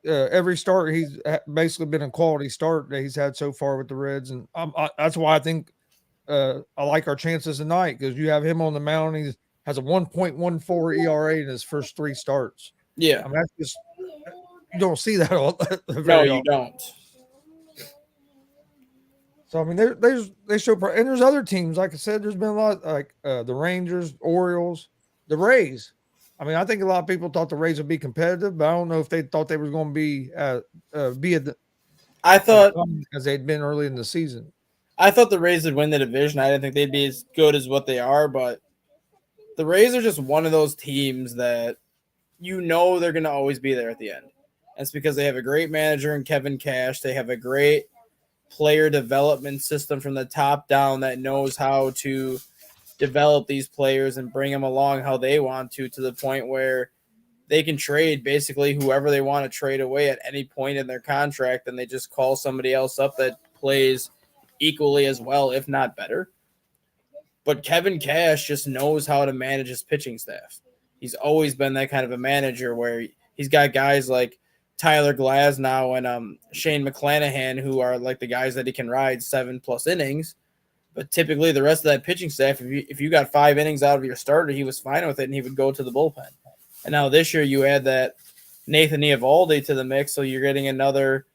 Yeah, every start he's basically been a quality start that he's had so far with the Reds, and that's why I think I like our chances tonight because you have him on the mound. He has a 1.14 ERA in his first 3 starts. Yeah, I mean, that's just you don't see that all. No, you don't. So I mean, they show, and there's other teams. Like I said, there's been a lot like the Rangers, Orioles, the Rays. I mean, I think a lot of people thought the Rays would be competitive, but I don't know if they thought they were going to be I thought as they'd been early in the season. I thought the Rays would win the division. I didn't think they'd be as good as what they are, but the Rays are just one of those teams that you know they're going to always be there at the end. That's because they have a great manager in Kevin Cash. They have a great player development system from the top down that knows how to develop these players and bring them along how they want to the point where they can trade basically whoever they want to trade away at any point in their contract, and they just call somebody else up that plays equally as well, if not better. But Kevin Cash just knows how to manage his pitching staff. He's always been that kind of a manager where he's got guys like Tyler Glasnow and Shane McClanahan who are like the guys that he can ride 7+ innings. But typically the rest of that pitching staff, if you got 5 innings out of your starter, he was fine with it and he would go to the bullpen. And now this year you add that Nathan Eovaldi to the mix, so you're getting another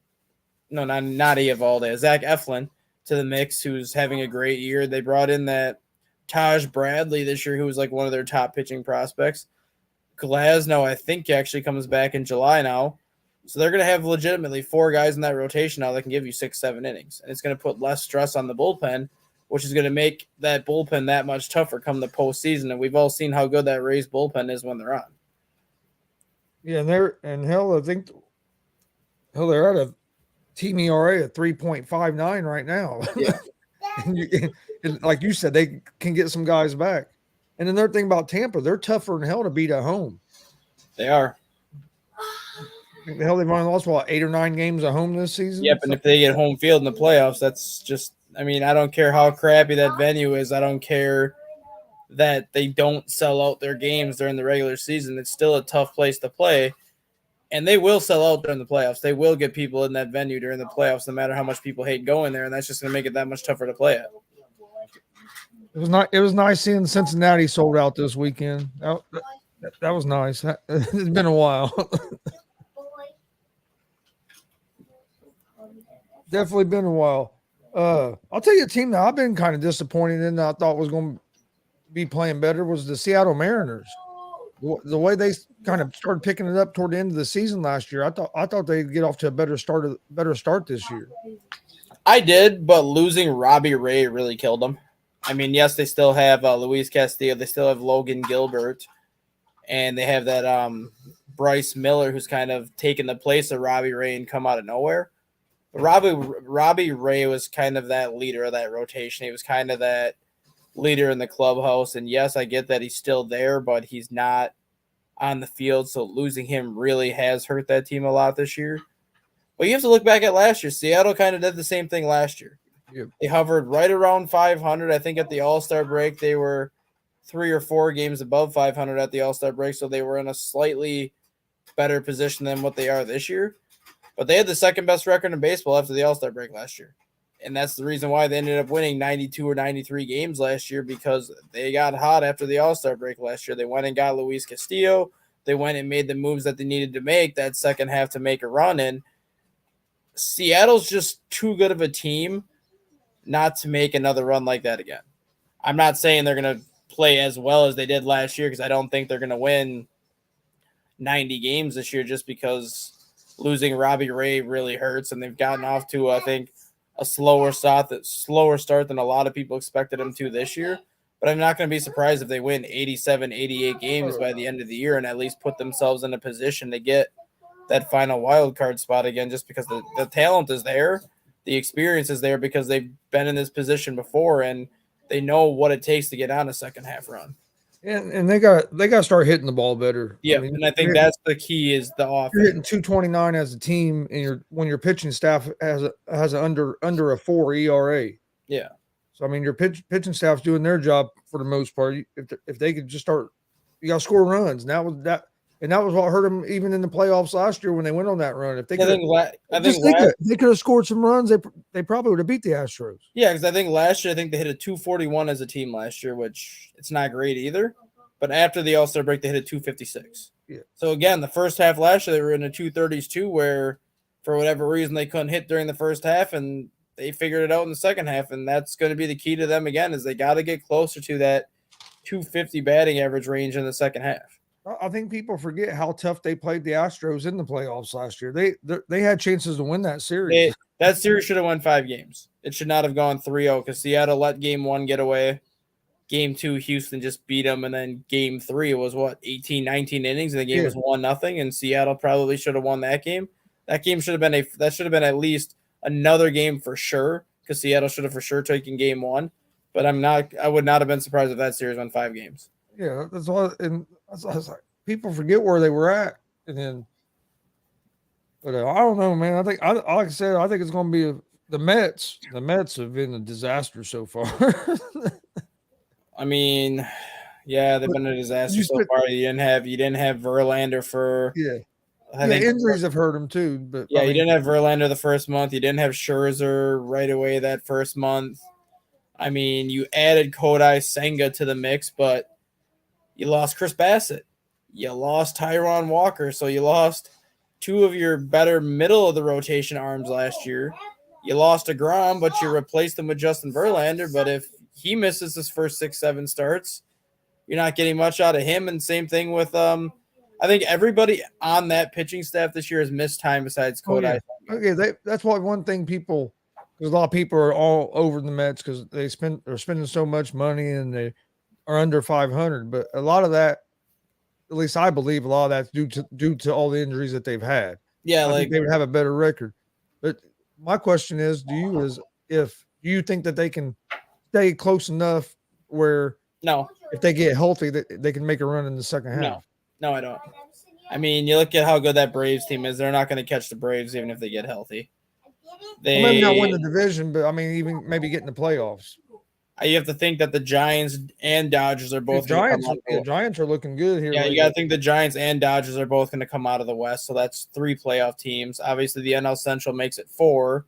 – no, not Eovaldi, Zach Eflin to the mix, who's having a great year. They brought in that Taj Bradley this year, who was like one of their top pitching prospects. Glasnow, I think, actually comes back in July now. So they're going to have legitimately 4 guys in that rotation now that can give you 6-7 innings. And it's going to put less stress on the bullpen, which is going to make that bullpen that much tougher come the postseason. And we've all seen how good that Rays bullpen is when they're on. Yeah, I think they're at a team ERA of 3.59 right now. Yeah. and like you said, they can get some guys back. And another thing about Tampa, they're tougher than hell to beat at home. They are. The hell, they've only lost, 8 or 9 games at home this season? Yep, and if they get home field in the playoffs, that's just – I mean, I don't care how crappy that venue is. I don't care that they don't sell out their games during the regular season. It's still a tough place to play, and they will sell out during the playoffs. They will get people in that venue during the playoffs no matter how much people hate going there, and that's just going to make it that much tougher to play at. It was nice seeing Cincinnati sold out this weekend. That was nice. It's been a while. Definitely been a while. I'll tell you a team that I've been kind of disappointed in that I thought was going to be playing better was the Seattle Mariners. The way they kind of started picking it up toward the end of the season last year, I thought they'd get off to a better start this year. I did, but losing Robbie Ray really killed them. I mean, yes, they still have Luis Castillo. They still have Logan Gilbert. And they have that Bryce Miller who's kind of taken the place of Robbie Ray and come out of nowhere. Robbie Ray was kind of that leader of that rotation. He was kind of that leader in the clubhouse. And yes, I get that he's still there, but he's not on the field, so losing him really has hurt that team a lot this year. But you have to look back at last year. Seattle kind of did the same thing last year. Yep. They hovered right around 500. I think at the All-Star break, they were 3 or 4 games above 500 at the All-Star break, so they were in a slightly better position than what they are this year. But they had the second best record in baseball after the All-Star break last year. And that's the reason why they ended up winning 92 or 93 games last year, because they got hot after the All-Star break last year. They went and got Luis Castillo. They went and made the moves that they needed to make that second half to make a run. And Seattle's just too good of a team not to make another run like that again. I'm not saying they're going to play as well as they did last year, because I don't think they're going to win 90 games this year, just because losing Robbie Ray really hurts, and they've gotten off to, I think, a slower start than a lot of people expected them to this year. But I'm not going to be surprised if they win 87, 88 games by the end of the year and at least put themselves in a position to get that final wild card spot again, just because the talent is there, the experience is there, because they've been in this position before and they know what it takes to get on a second half run. And they got to start hitting the ball better. Yeah, and I think that's the key, is the offense. You're hitting 229 as a team, and when your pitching staff has under a 4 ERA. Yeah. So I mean, your pitching staff's doing their job for the most part. If they could just start, you got to score runs. And that was what hurt them even in the playoffs last year when they went on that run. If they could have scored some runs, they probably would have beat the Astros. Yeah, because I think last year, they hit a 241 as a team last year, which it's not great either. But after the All-Star break, they hit a 256. Yeah. So again, the first half last year, they were in the 230s too, where for whatever reason they couldn't hit during the first half, and they figured it out in the second half. And that's going to be the key to them again, is they got to get closer to that 250 batting average range in the second half. I think people forget how tough they played the Astros in the playoffs last year. They had chances to win that series. That series should have won 5 games. It should not have gone 3-0, because Seattle let game 1 get away. Game 2, Houston just beat them, and then game 3 was 18, 19 innings, and the game was 1-0, and Seattle probably should have won that game. That game should have been at least another game for sure, because Seattle should have for sure taken game 1. But I would not have been surprised if that series won 5 games. Yeah, that's all. And I was like, people forget where they were at, and then. But I don't know, man. Like I said, I think it's going to be the Mets. The Mets have been a disaster so far. I mean, yeah, they've been a disaster so far. You didn't have Verlander for I think injuries have hurt him too. But you didn't have Verlander the first month. You didn't have Scherzer right away that first month. I mean, you added Kodai Senga to the mix, but you lost Chris Bassett. You lost Taijuan Walker, so you lost 2 of your better middle of the rotation arms last year. You lost DeGrom, but you replaced him with Justin Verlander. But if he misses his first 6-7 starts, you're not getting much out of him. And same thing with I think everybody on that pitching staff this year has missed time besides Kodai. Okay, that's why one thing because a lot of people are all over the Mets because they're spending so much money and they are under 500. But a lot of that, at least I believe, a lot of that's due to all the injuries that they've had. Yeah, I think they would have a better record. But my question is, do you think that they can stay close enough where if they get healthy, they can make a run in the second half? No, I don't. I mean, you look at how good that Braves team is. They're not going to catch the Braves even if they get healthy. They maybe not win the division, but I mean, even maybe get in the playoffs. You have to think that the Giants and Dodgers are both the Giants are looking good here. Yeah, you got to think the Giants and Dodgers are both going to come out of the West. So that's 3 playoff teams. Obviously, the NL Central makes it 4.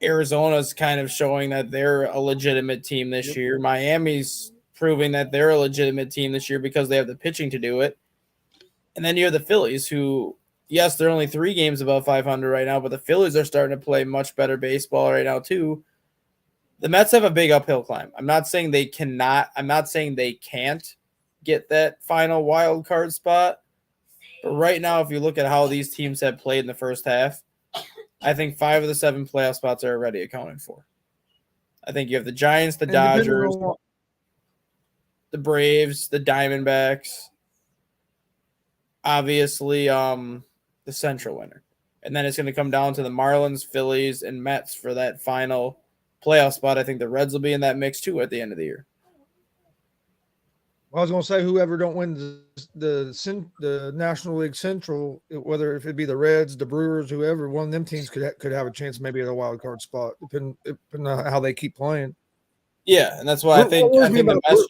Arizona's kind of showing that they're a legitimate team this year. Miami's proving that they're a legitimate team this year because they have the pitching to do it. And then you have the Phillies, who, yes, they're only 3 games above 500 right now, but the Phillies are starting to play much better baseball right now too. The Mets have a big uphill climb. I'm not saying they cannot. I'm not saying they can't get that final wild card spot. But right now, if you look at how these teams have played in the first half, I think 5 of the 7 playoff spots are already accounted for. I think you have the Giants, the Dodgers, the Braves, the Diamondbacks, obviously the Central winner. And then it's going to come down to the Marlins, Phillies, and Mets for that final playoff spot. I think the Reds will be in that mix too at the end of the year. I was going to say whoever don't win the National League Central, whether if it be the Reds, the Brewers, whoever, one of them teams could have a chance maybe at a wild card spot, depending on how they keep playing. Yeah, and that's why I think What the message.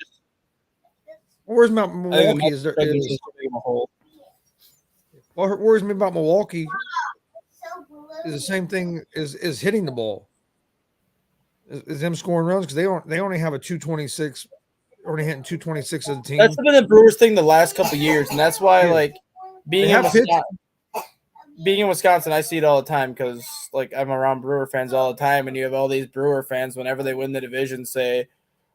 worries me about Milwaukee is what worries me about Milwaukee is the same thing is hitting the ball. Is them scoring runs because they only have a 226, only hitting 226 as a team. That's been the Brewers thing the last couple of years, and that's why like being in Wisconsin, I see it all the time because like I'm around Brewer fans all the time, and you have all these Brewer fans whenever they win the division say,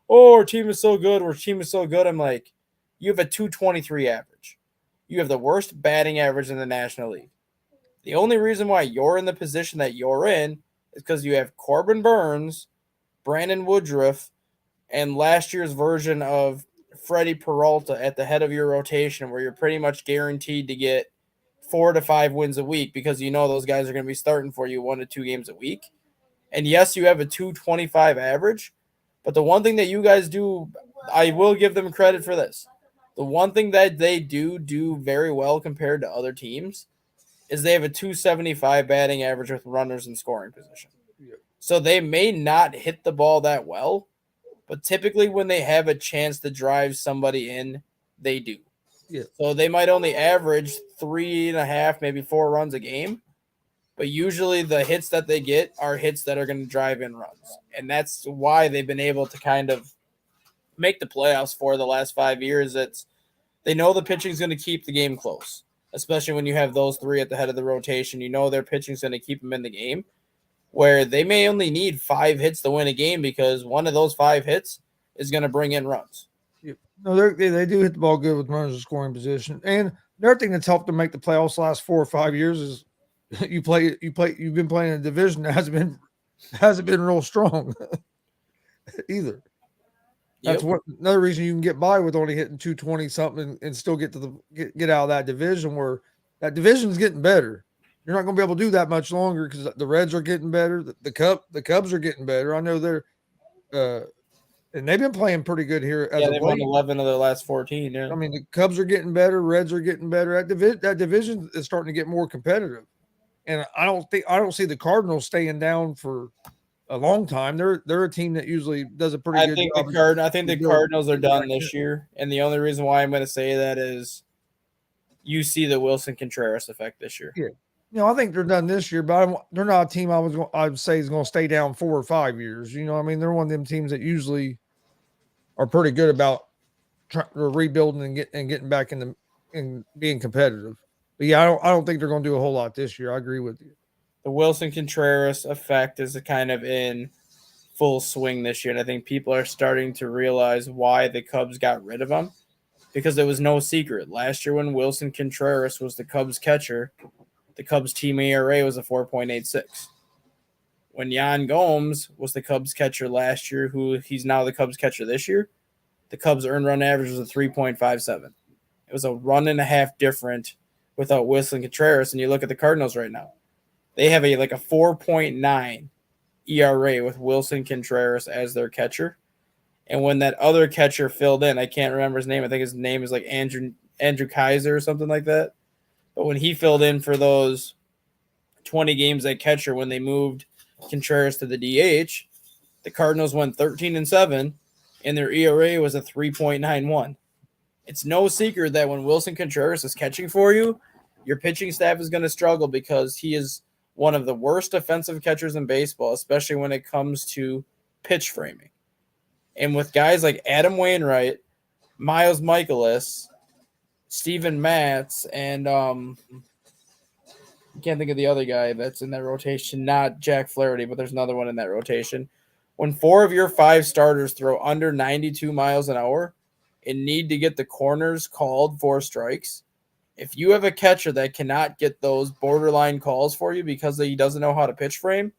"Oh, our team is so good. Our team is so good." I'm like, you have a 223 average. You have the worst batting average in the National League. The only reason why you're in the position that you're in is because you have Corbin Burns, Brandon Woodruff, and last year's version of Freddie Peralta at the head of your rotation, where you're pretty much guaranteed to get 4 to 5 wins a week because you know those guys are going to be starting for you 1 to 2 games a week. And yes, you have a 225 average, but the one thing that you guys do, I will give them credit for this. The one thing that they do very well compared to other teams is they have a 275 batting average with runners in scoring position. Yeah. So they may not hit the ball that well, but typically when they have a chance to drive somebody in, they do. Yeah. So they might only average 3.5, maybe 4 runs a game, but usually the hits that they get are hits that are going to drive in runs. And that's why they've been able to kind of make the playoffs for the last 5 years. They know the pitching is going to keep the game close, especially when you have those 3 at the head of the rotation. You know their pitching is going to keep them in the game, where they may only need 5 hits to win a game because one of those 5 hits is going to bring in runs. Yeah. No, they do hit the ball good with runners in scoring position. And another thing that's helped them make the playoffs the last 4 or 5 years is you've been playing a division that hasn't been real strong either. That's another reason you can get by with only hitting 220 something and still get out of that division, where that division is getting better. You're not going to be able to do that much longer because the Reds are getting better. The Cubs are getting better. I know they're and they've been playing pretty good here. They've won 11 of their last 14. Yeah, I mean the Cubs are getting better. Reds are getting better. That division is starting to get more competitive, and I don't see the Cardinals staying down for a long time. They're a team that usually does a pretty good job. I think the Cardinals are done this year, and the only reason why I'm going to say that is you see the Wilson Contreras effect this year. Yeah, I think they're done this year, but they're not a team I would say is going to stay down 4 or 5 years. I mean, they're one of them teams that usually are pretty good about rebuilding and getting back and being competitive. But yeah, I don't think they're going to do a whole lot this year. I agree with you. The Wilson Contreras effect is kind of in full swing this year, and I think people are starting to realize why the Cubs got rid of him, because it was no secret. Last year when Wilson Contreras was the Cubs catcher, the Cubs team ERA was a 4.86. When Yan Gomes was the Cubs catcher last year, who he's now the Cubs catcher this year, the Cubs earned run average was a 3.57. It was a 1.5 different without Wilson Contreras, and you look at the Cardinals right now. They have a 4.9 ERA with Wilson Contreras as their catcher. And when that other catcher filled in, I can't remember his name. I think his name is like Andrew Kaiser or something like that. But when he filled in for those 20 games at catcher when they moved Contreras to the DH, the Cardinals went 13-7, and their ERA was a 3.91. It's no secret that when Wilson Contreras is catching for you, your pitching staff is going to struggle because he is one of the worst offensive catchers in baseball, especially when it comes to pitch framing. And with guys like Adam Wainwright, Miles Michaelis, Steven Matz, and I can't think of the other guy that's in that rotation, not Jack Flaherty, but there's another one in that rotation. When 4 of your 5 starters throw under 92 miles an hour and need to get the corners called for strikes, if you have a catcher that cannot get those borderline calls for you because he doesn't know how to pitch frame,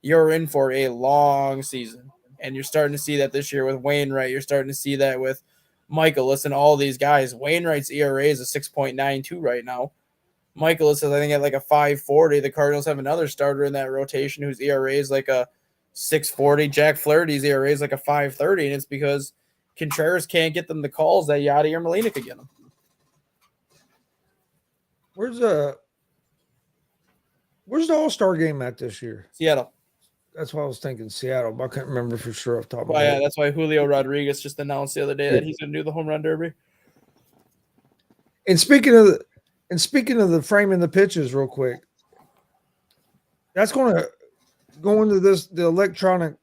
you're in for a long season. And you're starting to see that this year with Wainwright. You're starting to see that with Michaelis and all these guys. Wainwright's ERA is a 6.92 right now. Michaelis is, I think, at like a 5.40. The Cardinals have another starter in that rotation whose ERA is like a 6.40. Jack Flaherty's ERA is like a 5.30, and it's because Contreras can't get them the calls that Yadi or Molina could get them. Where's the All-Star game at this year? Seattle. That's what I was thinking, Seattle, but I couldn't remember for sure off the top of my Well, head. yeah, that's why Julio Rodriguez just announced the other day that he's going to do the home run derby. And speaking of the framing the pitches, real quick, that's going to go into the electronic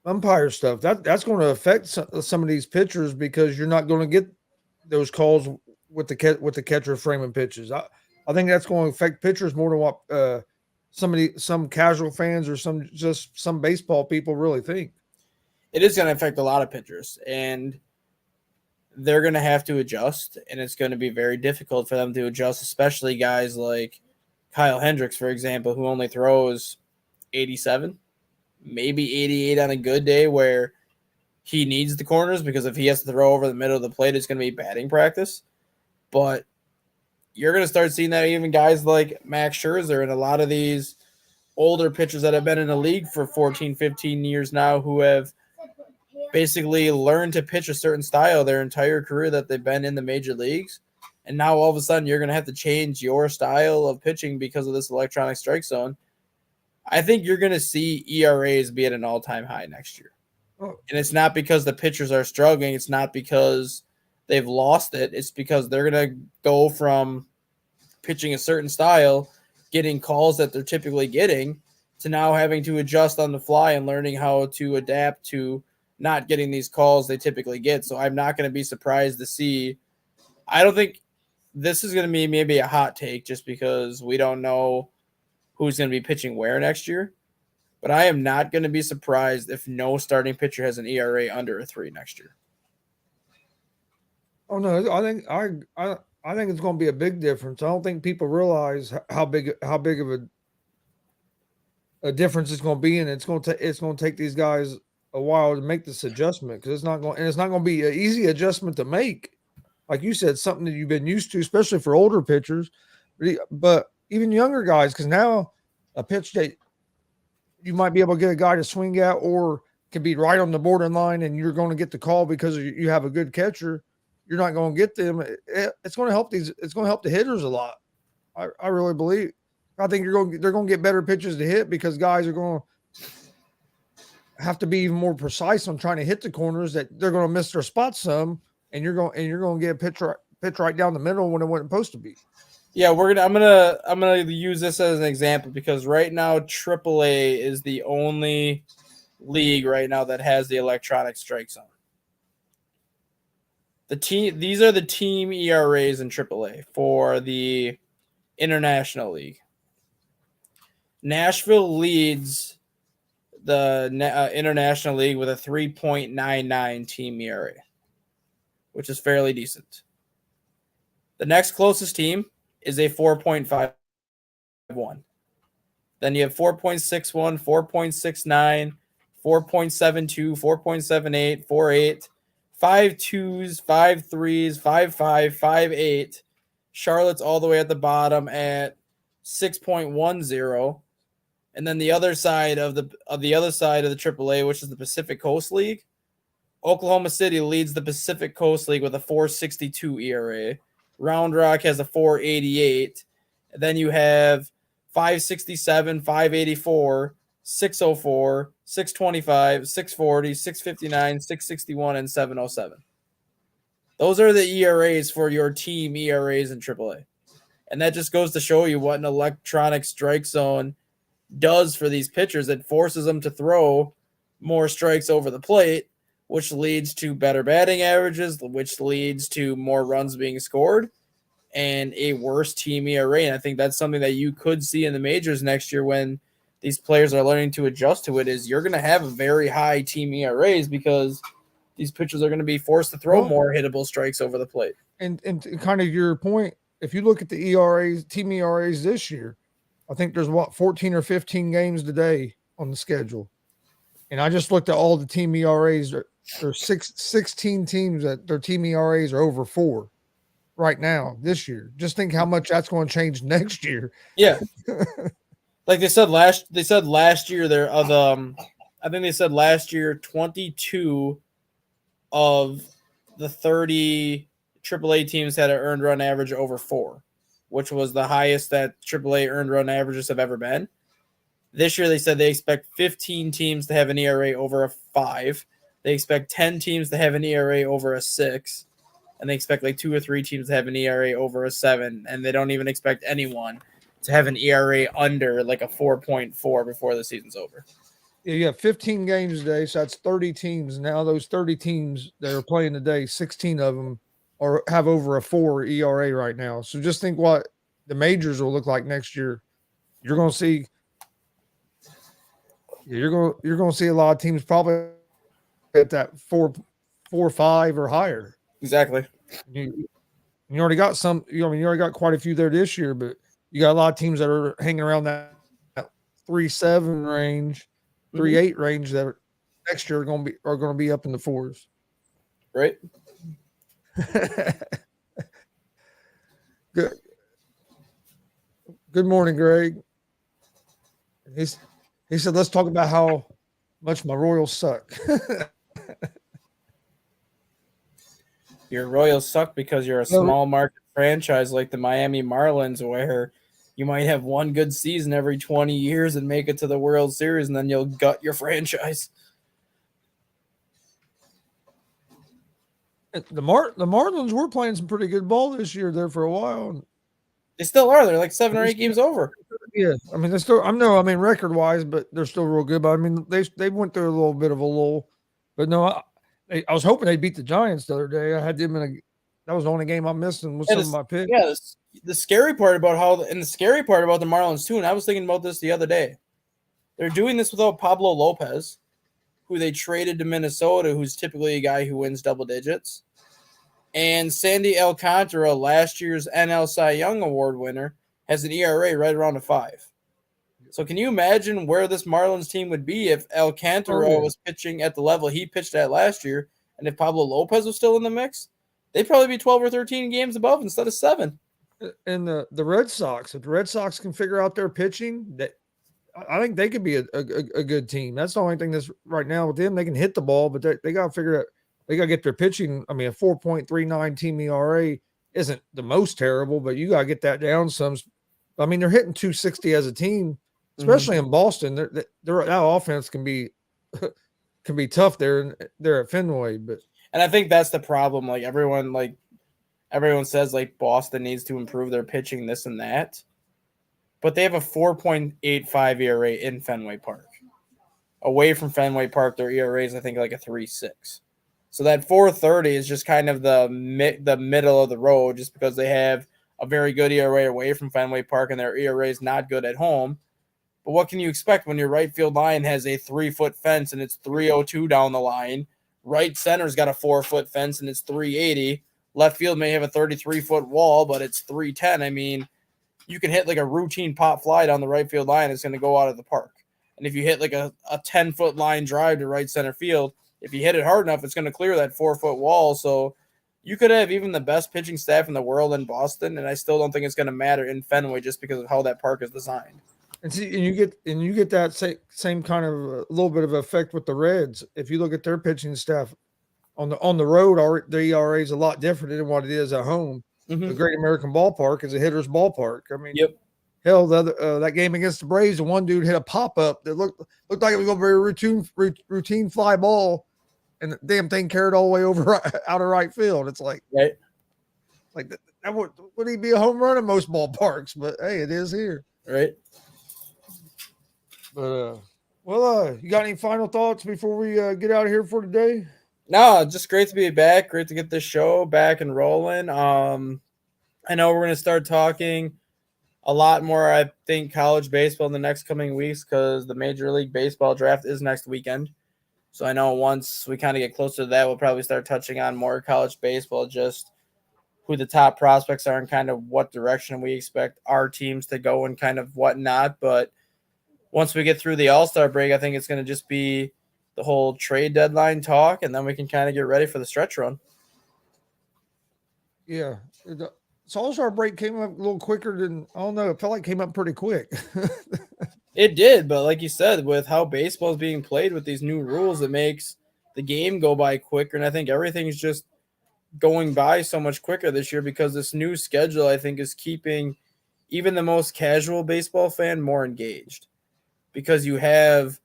umpire stuff. That's going to affect some of these pitchers because you're not going to get those calls with the catcher framing pitches. I think that's going to affect pitchers more than what some casual fans or some baseball people really think. It is going to affect a lot of pitchers, and they're going to have to adjust, and it's going to be very difficult for them to adjust, especially guys like Kyle Hendricks, for example, who only throws 87, maybe 88 on a good day where he needs the corners, because if he has to throw over the middle of the plate, it's going to be batting practice. But you're going to start seeing that even guys like Max Scherzer and a lot of these older pitchers that have been in the league for 14, 15 years now who have basically learned to pitch a certain style their entire career that they've been in the major leagues. And now all of a sudden you're going to have to change your style of pitching because of this electronic strike zone. I think you're going to see ERAs be at an all-time high next year. And it's not because the pitchers are struggling. It's not because they've lost it. It's because they're going to go from pitching a certain style, getting calls that they're typically getting, to now having to adjust on the fly and learning how to adapt to not getting these calls they typically get. So I'm not going to be surprised to see. I don't think this is going to be maybe a hot take just because we don't know who's going to be pitching where next year. But I am not going to be surprised if no starting pitcher has an ERA under a 3 next year. Oh no, I think it's going to be a big difference. I don't think people realize how big of a difference it's going to be, and it's going to take these guys a while to make this adjustment because it's not going to be an easy adjustment to make. Like you said, something that you've been used to, especially for older pitchers, but even younger guys, because now a pitch that you might be able to get a guy to swing at or can be right on the borderline, and you're going to get the call because you have a good catcher. You're not going to get them. It's going to help It's going to help the hitters a lot. I really believe. I think they're going to get better pitches to hit because guys are going to have to be even more precise on trying to hit the corners that they're going to miss their spots some, and you're going to get a pitch right down the middle when it wasn't supposed to be. Yeah, I'm gonna use this as an example because right now AAA is the only league right now that has the electronic strike zone. These are the team ERAs in AAA for the International League. Nashville leads the International League with a 3.99 team ERA, which is fairly decent. The next closest team is a 4.51. Then you have 4.61, 4.69, 4.72, 4.78, 4.8, 5 2s, 5 3s, 5 5, 5 8. Charlotte's all the way at the bottom at 6.10. And then the other side of the AAA, which is the Pacific Coast League, Oklahoma City leads the Pacific Coast League with a 4.62 ERA. Round Rock has a 4.88. And then you have 5.67, 5.84, 6.04, 6.25, 6.40, 6.59, 6.61, and 7.07. Those are the ERAs for your team ERAs in AAA. And that just goes to show you what an electronic strike zone does for these pitchers. It forces them to throw more strikes over the plate, which leads to better batting averages, which leads to more runs being scored and a worse team ERA. And I think that's something that you could see in the majors next year when these players are learning to adjust to it, is you're going to have a very high team ERAs because these pitchers are going to be forced to throw more hittable strikes over the plate. And kind of your point, if you look at the ERAs, team ERAs this year, I think there's 14 or 15 games today on the schedule. And I just looked at all the team ERAs. There's 16 teams that their team ERAs are over 4 right now this year. Just think how much that's going to change next year. Yeah. Like they said last year there I think they said last year 22 of the 30 AAA teams had an earned run average over 4, which was the highest that AAA earned run averages have ever been. This year, they said they expect 15 teams to have an ERA over a 5. They expect 10 teams to have an ERA over a 6. And they expect like 2 or 3 teams to have an ERA over a 7. And they don't even expect anyone to have an ERA under like a 4.4 before the season's over. Yeah, you have 15 games today, so that's 30 teams. Now those 30 teams that are playing today, 16 of them have over a 4 ERA right now. So just think what the majors will look like next year. You're going to see a lot of teams probably at that 4, 5 or higher. Exactly. You already got some. You already got quite a few there this year, but you got a lot of teams that are hanging around that 3.7 range, 3.8 range that next year are going to be up in the 4s. Right. Good morning, Greg. He said, let's talk about how much my Royals suck. Your Royals suck because you're a small market franchise like the Miami Marlins, where you might have one good season every 20 years and make it to the World Series, and then you'll gut your franchise. The Marlins were playing some pretty good ball this year there for a while. They still are. They're like 7 or 8 games over. Yeah, I mean, they're still. Record wise, but they're still real good. But I mean, they went through a little bit of a lull. But no, I was hoping they'd beat the Giants the other day. I had them that was the only game I'm missing with some of my picks. Yeah, the scary part about the Marlins too, and I was thinking about this the other day. They're doing this without Pablo Lopez, who they traded to Minnesota, who's typically a guy who wins double digits. And Sandy Alcantara, last year's NL Cy Young Award winner, has an ERA right around a 5. So can you imagine where this Marlins team would be if Alcantara was pitching at the level he pitched at last year, and if Pablo Lopez was still in the mix? They'd probably be 12 or 13 games above instead of 7. And the Red Sox, if the Red Sox can figure out their pitching, I think they could be a good team. That's the only thing that's right now with them. They can hit the ball, but they got to figure out. They got to get their pitching. I mean, a 4.39 team ERA isn't the most terrible, but you got to get that down some. I mean, they're hitting 260 as a team, especially in Boston. That offense can be tough there at Fenway. And I think that's the problem. Like everyone says, like Boston needs to improve their pitching, this and that. But they have a 4.85 ERA in Fenway Park. Away from Fenway Park, their ERA is, I think, like a 3.6. So that 4.30 is just kind of the middle of the road, just because they have a very good ERA away from Fenway Park and their ERA is not good at home. But what can you expect when your right field line has a 3-foot fence and it's 302 down the line? Right center's got a 4-foot fence and it's 380. Left field may have a 33-foot wall, but it's 310. I mean, you can hit like a routine pop fly down the right field line. It's going to go out of the park. And if you hit like a 10-foot line drive to right center field, if you hit it hard enough, it's going to clear that 4-foot wall. So you could have even the best pitching staff in the world in Boston, and I still don't think it's going to matter in Fenway just because of how that park is designed. And see, and you get that same kind of a little bit of effect with the Reds. If you look at their pitching staff on the road, the ERA is a lot different than what it is at home. Mm-hmm. The Great American Ballpark is a hitter's ballpark. I mean, yep. Hell, that game against the Braves, the one dude hit a pop up that looked like it was going to be a routine fly ball, and the damn thing carried all the way over out of right field. It's like, right, like that would he be a home run in most ballparks? But hey, it is here, right? But you got any final thoughts before we get out of here for today? No, just great to be back. Great to get this show back and rolling. I know we're going to start talking a lot more, I think, college baseball in the next coming weeks because the Major League Baseball draft is next weekend. So I know once we kind of get closer to that, we'll probably start touching on more college baseball, just who the top prospects are and kind of what direction we expect our teams to go and kind of whatnot. But once we get through the All-Star break, I think it's going to just be the whole trade deadline talk, and then we can kind of get ready for the stretch run. Yeah. So All-Star break came up a little quicker than, I don't know, it felt like it came up pretty quick. It did, but like you said, with how baseball is being played with these new rules, it makes the game go by quicker, and I think everything's just going by so much quicker this year because this new schedule, I think, is keeping even the most casual baseball fan more engaged because you have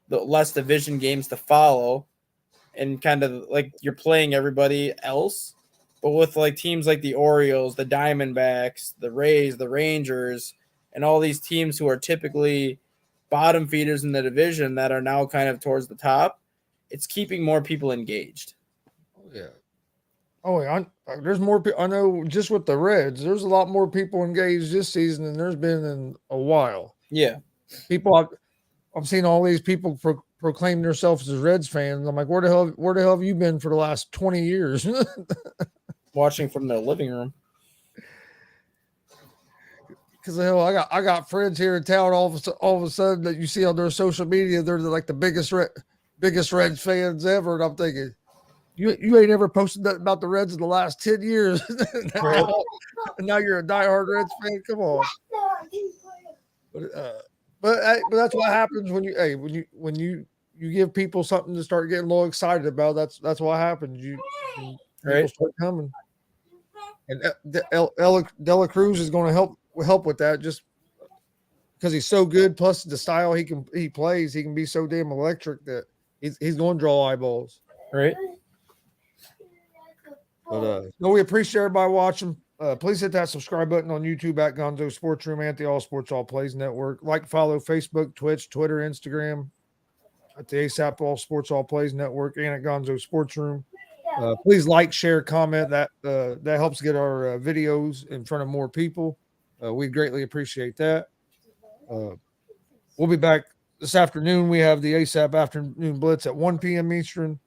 the less division games to follow and kind of like you're playing everybody else. But with like teams like the Orioles, the Diamondbacks, the Rays, the Rangers, and all these teams who are typically bottom feeders in the division that are now kind of towards the top, it's keeping more people engaged. Yeah. Oh, yeah. There's more people. I know just with the Reds, there's a lot more people engaged this season than there's been in a while. Yeah. People, I've seen all these people proclaim themselves as Reds fans. I'm like, where the hell have you been for the last 20 years? Watching from their living room. Because hell, I got friends here in town. All of a sudden, that you see on their social media, they're like the biggest Reds fans ever. And I'm thinking, you ain't ever posted that about the Reds in the last 10 years. And now you're a diehard Reds fan. Come on. But that's what happens when you give people something to start getting a little excited about. That's what happens. People start coming. And Dela Cruz is going to help with that just because he's so good. Plus the style he plays, he can be so damn electric that he's going to draw eyeballs. Right. But we appreciate everybody watching. Please hit that subscribe button on YouTube at Gonzo Sports Room and the All Sports All Plays Network. Like, follow Facebook, Twitch, Twitter, Instagram at the ASAP All Sports All Plays Network and at Gonzo Sports Room. Please like, share, comment. That helps get our videos in front of more people. We'd greatly appreciate that. We'll be back this afternoon. We have the ASAP Afternoon Blitz at 1 p.m. Eastern.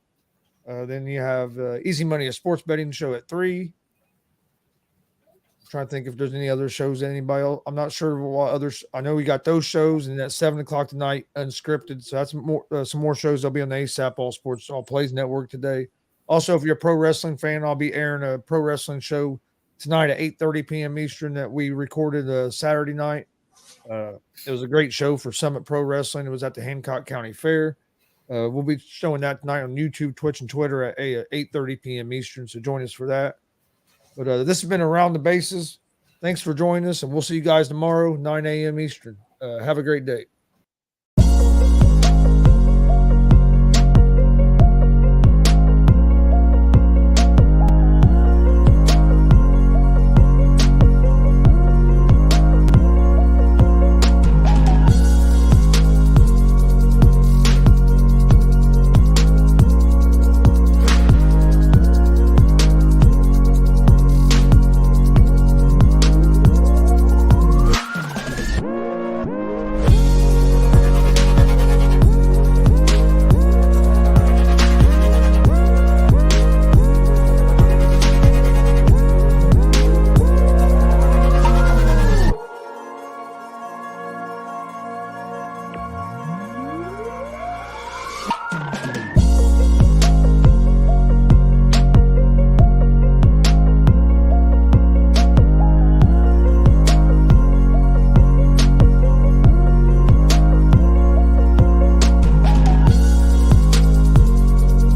Then you have Easy Money, a sports betting show at 3. Trying to think if there's any other shows anybody else. I'm not sure what others. I know we got those shows, and at 7:00 tonight, unscripted. So that's some more shows. They'll be on the ASAP All Sports All Plays Network today. Also, if you're a pro wrestling fan, I'll be airing a pro wrestling show tonight at 8:30 p.m. Eastern that we recorded Saturday night. It was a great show for Summit Pro Wrestling. It was at the Hancock County Fair. We'll be showing that tonight on YouTube, Twitch, and Twitter at 8:30 p.m. Eastern. So join us for that. But this has been Around the Bases. Thanks for joining us, and we'll see you guys tomorrow, 9 a.m. Eastern. Have a great day.